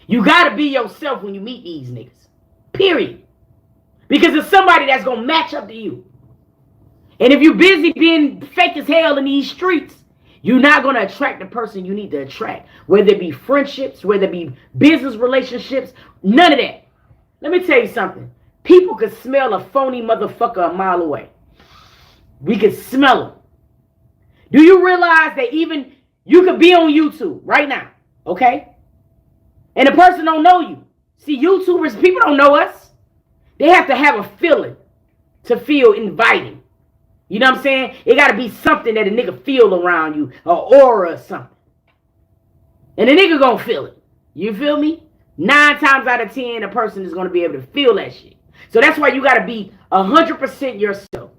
You got to be yourself when you meet these niggas. Period. Because it's somebody that's going to match up to you. And if you're busy being fake as hell in these streets, you're not going to attract the person you need to attract. Whether it be friendships, whether it be business relationships, none of that. Let me tell you something. People could smell a phony motherfucker a mile away. We could smell him. Do you realize that even you could be on YouTube right now, okay? And the person don't know you. See, YouTubers, people don't know us. They have to have a feeling to feel inviting. You know what I'm saying? It got to be something that a nigga feel around you, an aura or something. And the nigga gonna feel it. You feel me? 9 times out of 10, a person is gonna be able to feel that shit. So that's why you got to be 100% yourself.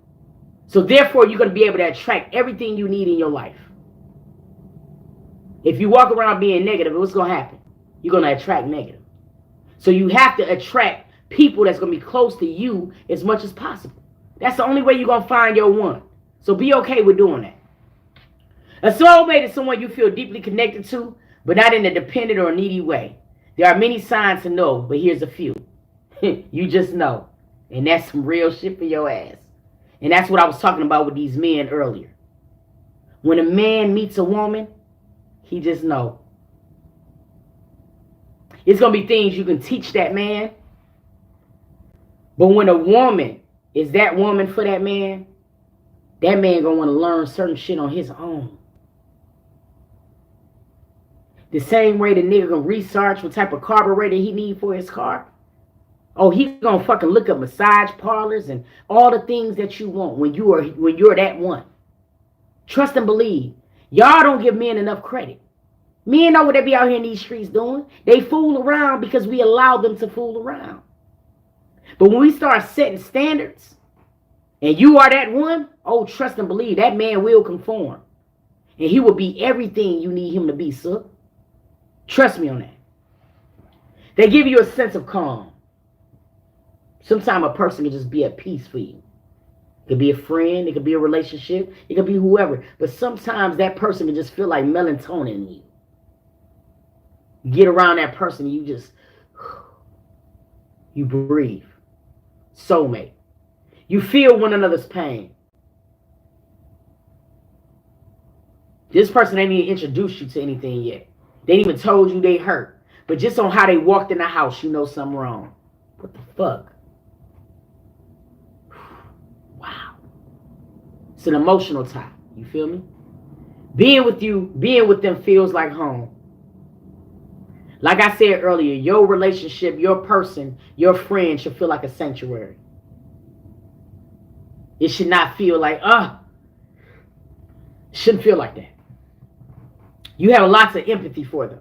So therefore, you're gonna be able to attract everything you need in your life. If you walk around being negative, what's gonna happen? You're gonna attract negative. So you have to attract people that's gonna be close to you as much as possible. That's the only way you're going to find your one. So be okay with doing that. A soulmate is someone you feel deeply connected to, but not in a dependent or needy way. There are many signs to know, but here's a few. You just know. And that's some real shit for your ass. And that's what I was talking about with these men earlier. When a man meets a woman, he just know. It's going to be things you can teach that man. But when a woman is that woman for that man going to want to learn certain shit on his own. The same way the nigga can research what type of carburetor he need for his car. Oh, he's going to fucking look up massage parlors and all the things that you want when you're that one. Trust and believe. Y'all don't give men enough credit. Men know what they be out here in these streets doing. They fool around because we allow them to fool around. But when we start setting standards and you are that one, oh, trust and believe that man will conform. And he will be everything you need him to be, sir. Trust me on that. They give you a sense of calm. Sometimes a person can just be at peace for you. It could be a friend. It could be a relationship. It could be whoever. But sometimes that person can just feel like melatonin in you. You get around that person, you just, you breathe. Soulmate. You feel one another's pain. This person ain't even introduced you to anything yet. They ain't even told you they hurt. But just on how they walked in the house, you know something wrong. What the fuck? Wow. It's an emotional tie. You feel me? Being with them feels like home. Like I said earlier, your relationship, your person, your friend should feel like a sanctuary. It should not feel like, it shouldn't feel like that. You have lots of empathy for them.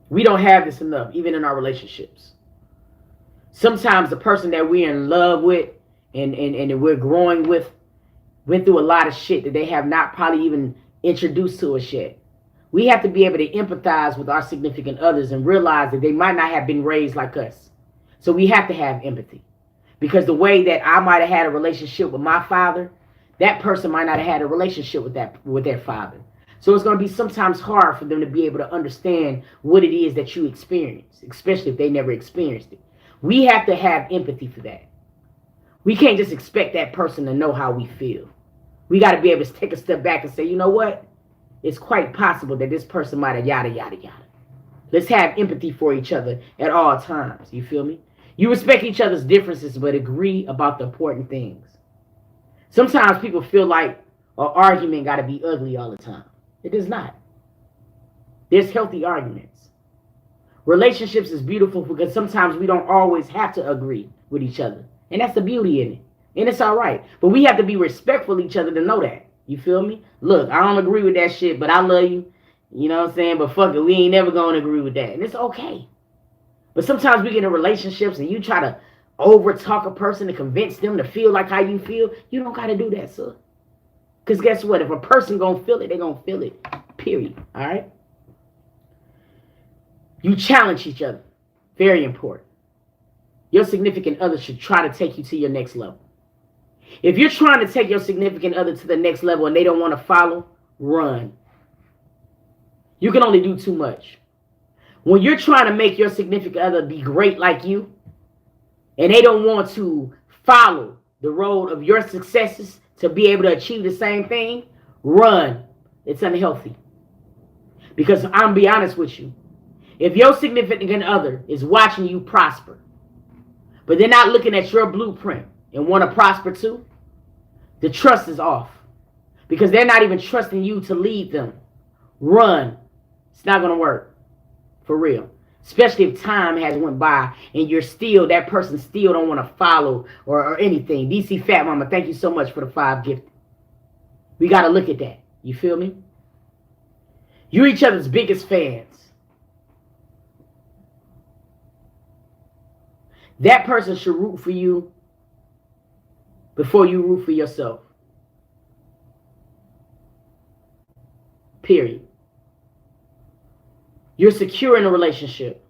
We don't have this enough, even in our relationships. Sometimes the person that we're in love with and that we're growing with went through a lot of shit that they have not probably even introduced to us yet. We have to be able to empathize with our significant others and realize that they might not have been raised like us. So we have to have empathy. Because the way that I might have had a relationship with my father, that person might not have had a relationship with their father. So it's going to be sometimes hard for them to be able to understand what it is that you experience, especially if they never experienced it. We have to have empathy for that. We can't just expect that person to know how we feel. We got to be able to take a step back and say, you know what? It's quite possible that this person might have yada, yada, yada. Let's have empathy for each other at all times. You feel me? You respect each other's differences, but agree about the important things. Sometimes people feel like an argument got to be ugly all the time. It does not. There's healthy arguments. Relationships is beautiful because sometimes we don't always have to agree with each other. And that's the beauty in it. And it's all right. But we have to be respectful of each other to know that. You feel me? Look, I don't agree with that shit, but I love you. You know what I'm saying? But fuck it, we ain't never going to agree with that. And it's okay. But sometimes we get in relationships and you try to over talk a person to convince them to feel like how you feel. You don't got to do that, sir. Because guess what? If a person going to feel it, they going to feel it. Period. All right? You challenge each other. Very important. Your significant other should try to take you to your next level. If you're trying to take your significant other to the next level and they don't want to follow, run. You can only do too much. When you're trying to make your significant other be great like you, and they don't want to follow the road of your successes to be able to achieve the same thing, run. It's unhealthy. Because I'm going to be honest with you. If your significant other is watching you prosper, but they're not looking at your blueprint and want to prosper too, the trust is off. Because they're not even trusting you to lead them. Run. It's not going to work. For real. Especially if time has went by and that person still don't want to follow or anything. DC Fat Mama, thank you so much for the 5 gift. We got to look at that. You feel me? You're each other's biggest fans. That person should root for you before you root for yourself. Period. You're secure in a relationship.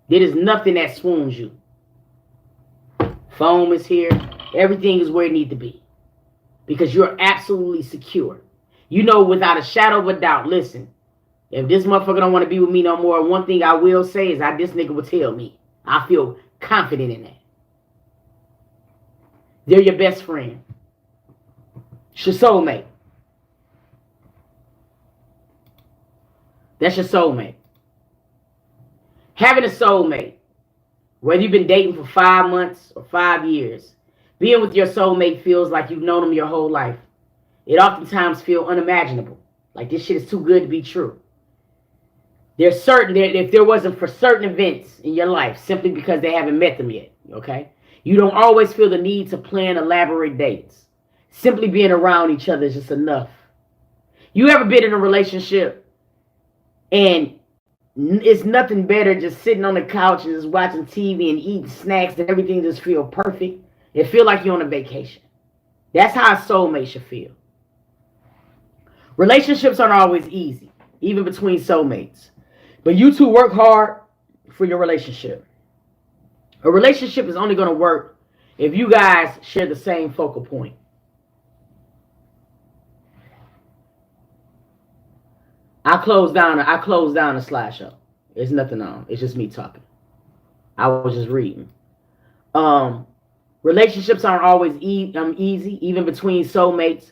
There is nothing that swoons you. Foam is here. everything is where it needs to be. Because you're absolutely secure. You know without a shadow of a doubt, listen, if this motherfucker don't want to be with me no more, one thing I will say is this nigga will tell me. I feel confident in that. They're your best friend. It's your soulmate. That's your soulmate. Having a soulmate, whether you've been dating for 5 months or 5 years, being with your soulmate feels like you've known them your whole life. It oftentimes feels unimaginable. Like this shit is too good to be true. There's certain, if there wasn't for certain events in your life, simply because they haven't met them yet, okay? You don't always feel the need to plan elaborate dates. Simply being around each other is just enough. You ever been in a relationship and it's nothing better just sitting on the couch and just watching TV and eating snacks and everything just feel perfect? It feel like you're on a vacation. That's how a soulmate should feel. Relationships aren't always easy, even between soulmates. But you two work hard for your relationship. A relationship is only going to work if you guys share the same focal point. I closed down the slideshow. There's nothing on. It's just me talking. I was just reading. Relationships aren't always easy, even between soulmates.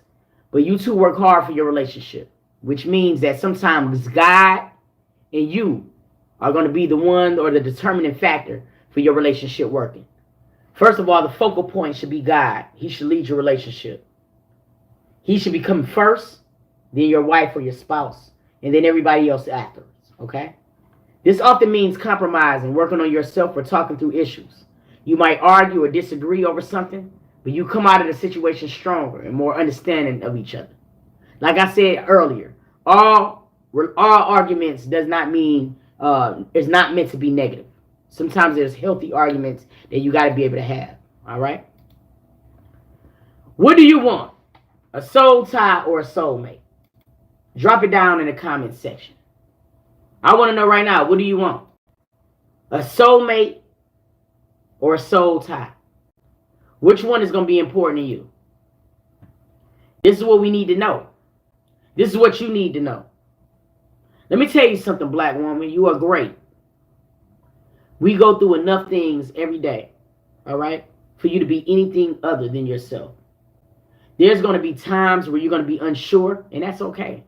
But you two work hard for your relationship, which means that sometimes God and you are going to be the one or the determining factor for your relationship working. First of all, the focal point should be God. He should lead your relationship. He should become first, then your wife or your spouse, and then everybody else afterwards, okay? This often means compromising, working on yourself, or talking through issues. You might argue or disagree over something, but you come out of the situation stronger and more understanding of each other. Like I said earlier, all arguments does not mean is not meant to be negative. Sometimes there's healthy arguments that you got to be able to have. All right. What do you want? A soul tie or a soulmate? Drop it down in the comment section. I want to know right now. What do you want? A soulmate or a soul tie? Which one is going to be important to you? This is what we need to know. This is what you need to know. Let me tell you something, black woman. You are great. We go through enough things every day, all right, for you to be anything other than yourself. There's going to be times where you're going to be unsure, and that's okay.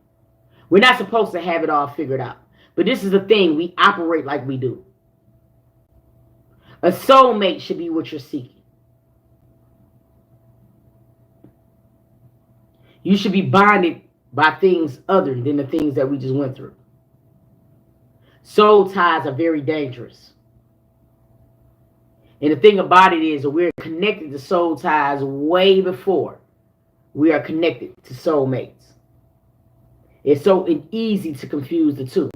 We're not supposed to have it all figured out. But this is the thing. We operate like we do. A soulmate should be what you're seeking. You should be bonded by things other than the things that we just went through. Soul ties are very dangerous. And the thing about it is that we're connected to soul ties way before we are connected to soulmates. It's so easy to confuse the two.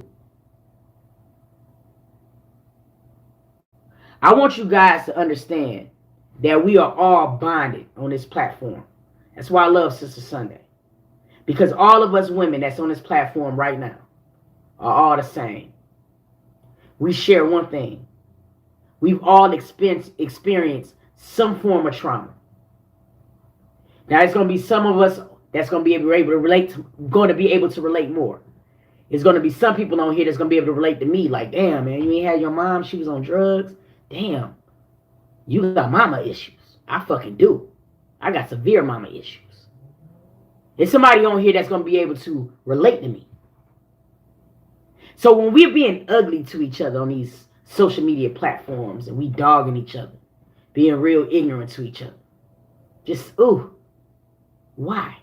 I want you guys to understand that we are all bonded on this platform. That's why I love Sister Sunday. Because all of us women that's on this platform right now are all the same. We share one thing. We've all experienced some form of trauma. Now, there's going to be some of us that's going to be able to relate more. It's going to be some people on here that's going to be able to relate to me. Like, damn, man, you ain't had your mom. She was on drugs. Damn, you got mama issues. I fucking do. I got severe mama issues. There's somebody on here that's going to be able to relate to me. So when we're being ugly to each other on these social media platforms and we dogging each other, being real ignorant to each other, just, ooh, why?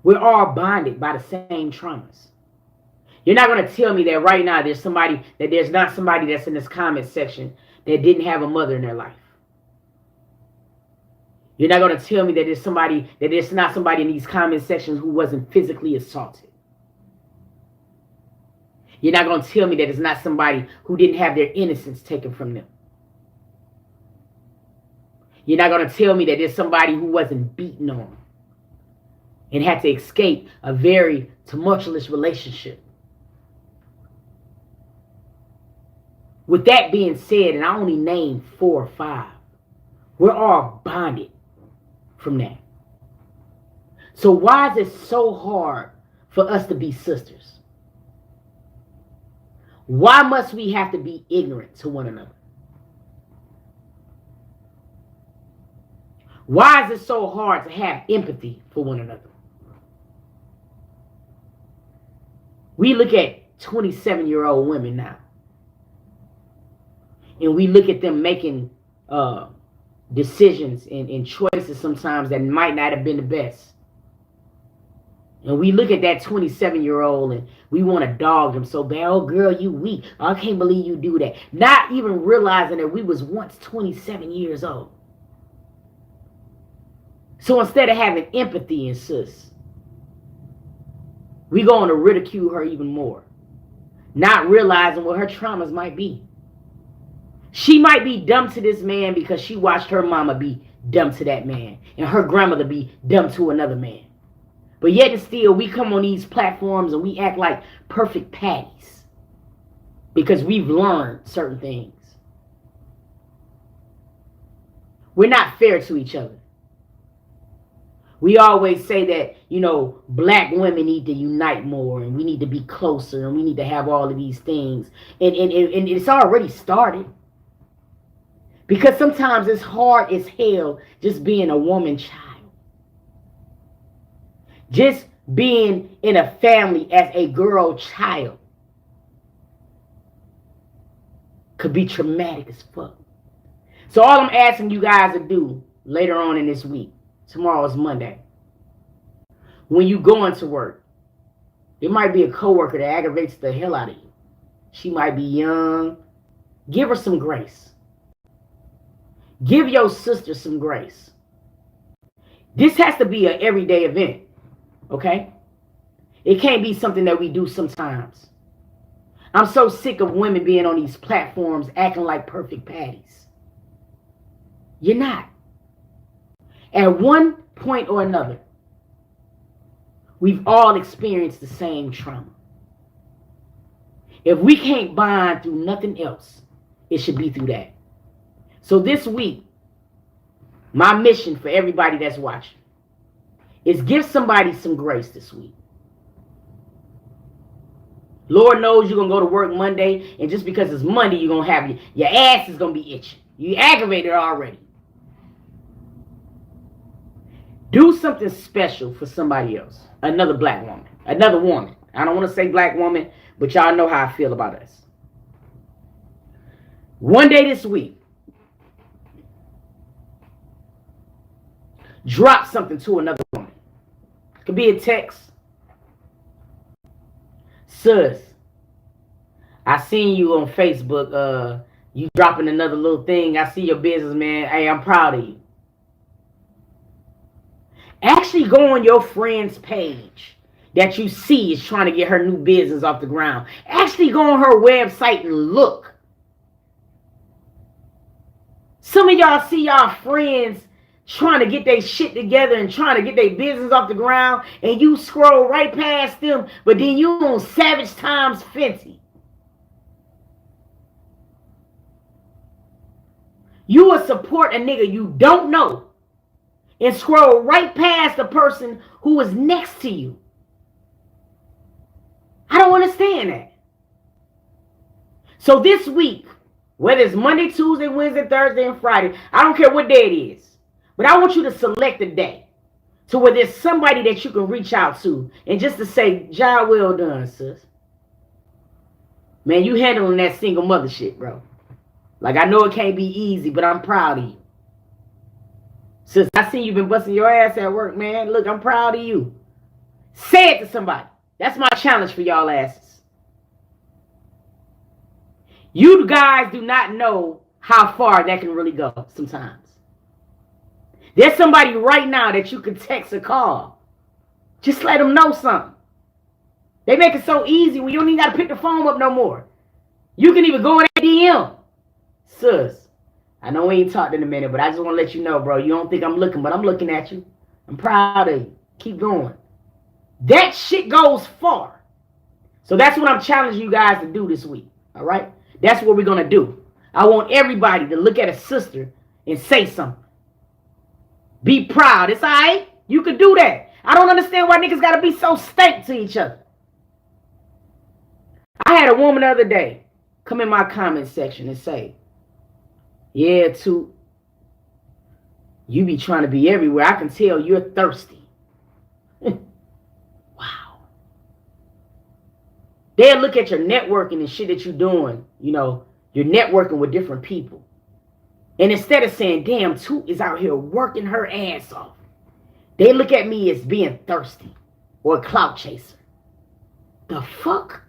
We're all bonded by the same traumas. You're not going to tell me that right now there's not somebody that's in this comment section that didn't have a mother in their life. You're not going to tell me that there's not somebody in these comment sections who wasn't physically assaulted. You're not going to tell me that it's not somebody who didn't have their innocence taken from them. You're not going to tell me that there's somebody who wasn't beaten on and had to escape a very tumultuous relationship. With that being said, and I only named 4 or 5, We're all bonded from that. So why is it so hard for us to be sisters? Why must we have to be ignorant to one another? Why is it so hard to have empathy for one another? We look at 27-year-old women now, and we look at them making decisions and choices sometimes that might not have been the best. And we look at that 27-year-old and we want to dog them so bad. Oh, girl, you weak. Oh, I can't believe you do that. Not even realizing that we was once 27 years old. So instead of having empathy and sis, we going to ridicule her even more. Not realizing what her traumas might be. She might be dumb to this man because she watched her mama be dumb to that man. And her grandmother be dumb to another man. But yet and still, we come on these platforms and we act like perfect patties. Because we've learned certain things. We're not fair to each other. We always say that, black women need to unite more and we need to be closer and we need to have all of these things. And it's already started. Because sometimes it's hard as hell just being a woman child. Just being in a family as a girl child could be traumatic as fuck. So all I'm asking you guys to do later on in this week, tomorrow is Monday, when you go into work, it might be a coworker that aggravates the hell out of you. She might be young. Give her some grace. Give your sister some grace. This has to be an everyday event. Okay? It can't be something that we do sometimes. I'm so sick of women being on these platforms acting like perfect patties. You're not. At one point or another, we've all experienced the same trauma. If we can't bond through nothing else, it should be through that. So this week, my mission for everybody that's watching is give somebody some grace this week. Lord knows you're going to go to work Monday, and just because it's Monday, you're going to have your ass is going to be itching. You aggravated already. Do something special for somebody else. Another black woman. Another woman. I don't want to say black woman, but y'all know how I feel about us. One day this week, drop something to another woman. It could be a text. Sis, I seen you on Facebook. You dropping another little thing. I see your business, man. Hey, I'm proud of you. Actually go on your friend's page that you see is trying to get her new business off the ground. Actually go on her website and look. Some of y'all see y'all friends trying to get their shit together and trying to get their business off the ground, and you scroll right past them, but then you on Savage Times Fenty. You will support a nigga you don't know and scroll right past the person who is next to you. I don't understand that. So this week, whether it's Monday, Tuesday, Wednesday, Thursday, and Friday, I don't care what day it is, but I want you to select a day to where there's somebody that you can reach out to and just to say, job well done, sis. Man, you handling that single mother shit, bro. Like, I know it can't be easy, but I'm proud of you. Sis, I see you been busting your ass at work, man. Look, I'm proud of you. Say it to somebody. That's my challenge for y'all asses. You guys do not know how far that can really go sometimes. There's somebody right now that you can text or call. Just let them know something. They make it so easy when you don't even got to pick the phone up no more. You can even go in that DM. Sis, I know we ain't talked in a minute, but I just want to let you know, bro. You don't think I'm looking, but I'm looking at you. I'm proud of you. Keep going. That shit goes far. So that's what I'm challenging you guys to do this week. All right? That's what we're going to do. I want everybody to look at a sister and say something. Be proud. It's all right. You could do that. I don't understand why niggas got to be so stank to each other. I had a woman the other day come in my comment section and say, yeah, too, you be trying to be everywhere. I can tell you're thirsty. Wow. They'll look at your networking and shit that you're doing. You know, you're networking with different people. And instead of saying, damn, Toot is out here working her ass off, they look at me as being thirsty or a clout chaser. The fuck?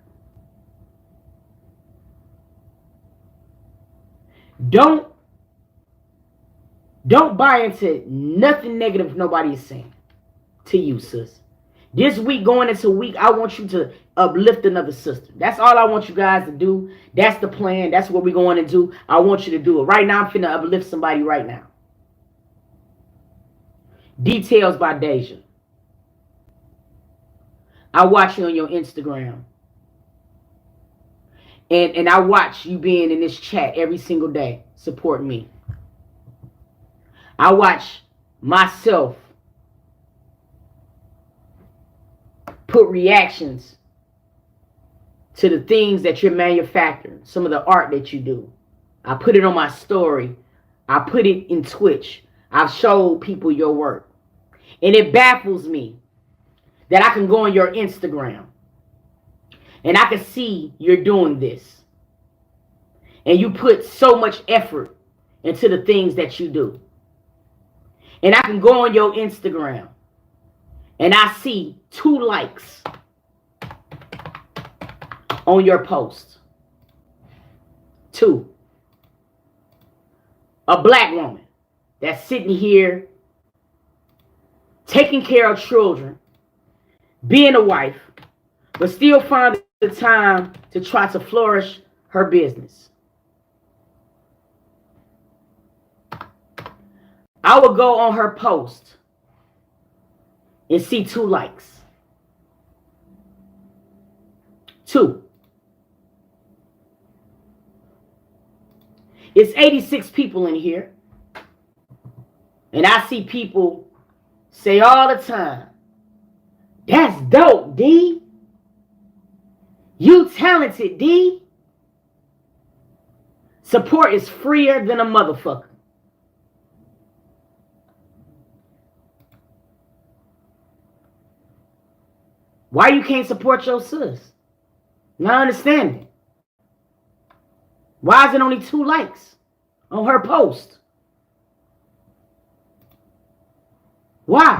Don't buy into nothing negative nobody is saying to you, sis. This week, going into week, I want you to uplift another sister. That's all I want you guys to do. That's the plan. That's what we're going to do. I want you to do it. Right now, I'm finna uplift somebody right now. Details by Deja. I watch you on your Instagram. And I watch you being in this chat every single day. Support me. I watch myself put reactions to the things that you're manufacturing. Some of the art that you do. I put it on my story. I put it in Twitch. I've showed people your work. And it baffles me that I can go on your Instagram and I can see you're doing this. And you put so much effort into the things that you do. And I can go on your Instagram and I see 2 likes on your post. 2. A black woman that's sitting here taking care of children, being a wife, but still find the time to try to flourish her business. I would go on her post and see 2 likes. 2. It's 86 people in here. And I see people say all the time, that's dope, D. You talented, D. Support is freer than a motherfucker. Why you can't support your sis? Not understanding. Why is it only 2 likes on her post? Why?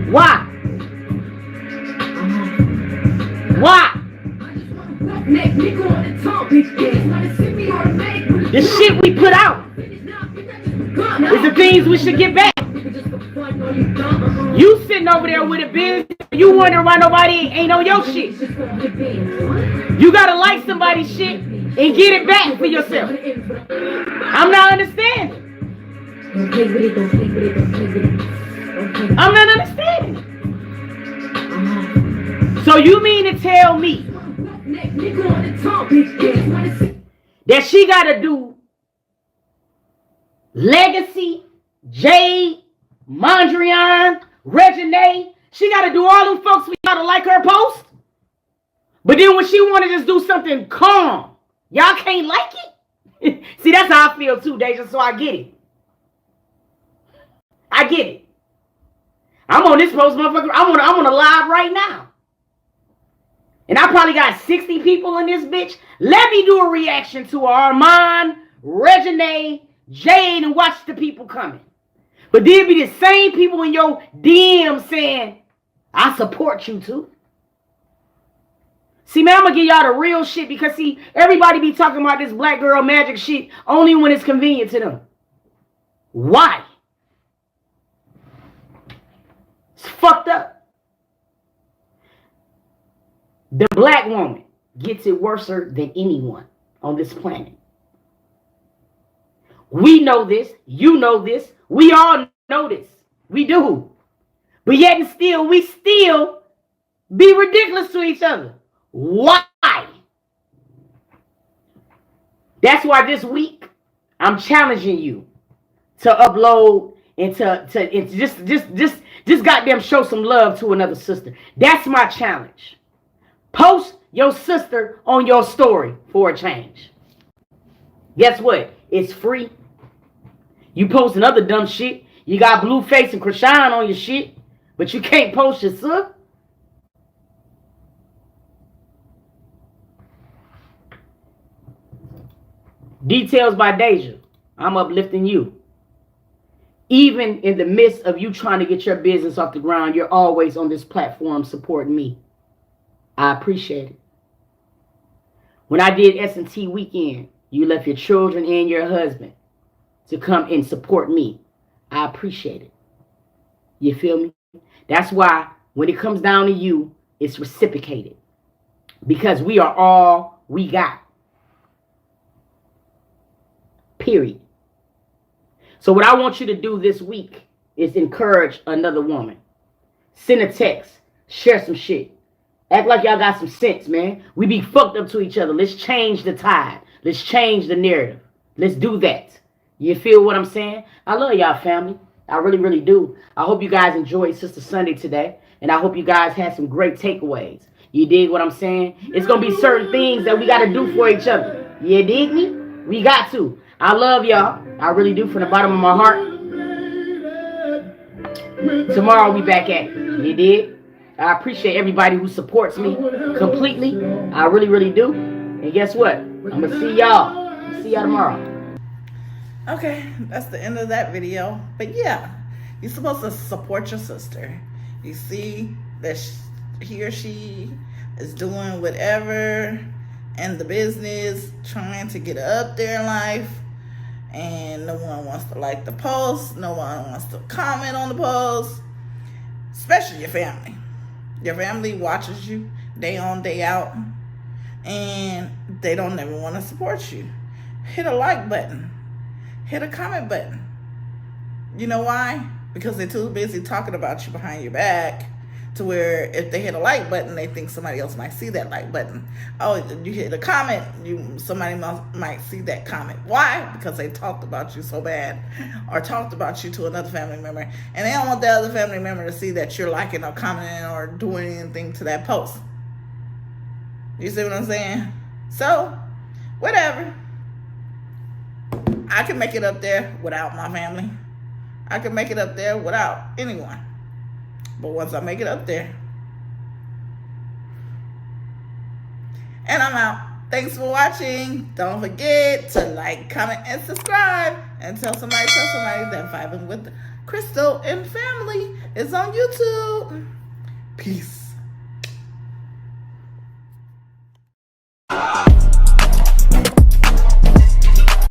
Why? Why? The shit we put out is the things we should get back. You sitting over there with a business, you wondering why nobody ain't on your shit. You gotta like somebody's shit and get it back for yourself. I'm not understanding. I'm not understanding. So you mean to tell me that she gotta do Legacy, Jade, Mondrian, Regine, she got to do all them folks we got to like her post? But then when she want to just do something calm, y'all can't like it? See, that's how I feel too, Deja, so I get it. I get it. I'm on this post, motherfucker. I'm on a live right now. And I probably got 60 people in this bitch. Let me do a reaction to Armand, Regine, Jade, and watch the people coming. But then be the same people in your DM saying, I support you too. See, man, I'm going to give y'all the real shit because, see, everybody be talking about this black girl magic shit only when it's convenient to them. Why? It's fucked up. The black woman gets it worse than anyone on this planet. We know this. You know this. We all know this. We do. But yet and still, we still be ridiculous to each other. Why? That's why this week, I'm challenging you to upload and to just goddamn show some love to another sister. That's my challenge. Post your sister on your story for a change. Guess what? It's free. You post another dumb shit. You got Blueface and Krishan on your shit, but you can't post your sister. Details by Deja. I'm uplifting you. Even in the midst of you trying to get your business off the ground, you're always on this platform supporting me. I appreciate it. When I did S&T weekend, you left your children and your husband to come and support me. I appreciate it. You feel me? That's why when it comes down to you, it's reciprocated. Because we are all we got. Period. So what I want you to do this week is encourage another woman. Send a text. Share some shit. Act like y'all got some sense, man. We be fucked up to each other. Let's change the tide. Let's change the narrative. Let's do that. You feel what I'm saying? I love y'all, family. I really, really do. I hope you guys enjoyed Sister Sunday today. And I hope you guys had some great takeaways. You dig what I'm saying? It's going to be certain things that we got to do for each other. You dig me? We got to. I love y'all. I really do from the bottom of my heart. Tomorrow we back at it. You dig? I appreciate everybody who supports me completely. I really, really do. And guess what? I'm going to see y'all. See y'all tomorrow. Okay, that's the end of that video. But yeah, you're supposed to support your sister. You see that he or she is doing whatever in the business, trying to get up there in life, and no one wants to like the post, no one wants to comment on the post, especially your family. Your family watches you day on, day out, and they don't never want to support you. Hit a like button. Hit a comment button. You know why? Because they're too busy talking about you behind your back to where if they hit a like button, they think somebody else might see that like button. Oh, you hit a comment, somebody might see that comment. Why? Because they talked about you so bad or talked about you to another family member, and they don't want the other family member to see that you're liking or commenting or doing anything to that post. You see what I'm saying? So, whatever. I can make it up there without my family. I can make it up there without anyone. But once I make it up there, and I'm out. Thanks for watching. Don't forget to like, comment, and subscribe. And tell somebody that Vibing with Crystal and Family is on YouTube. Peace.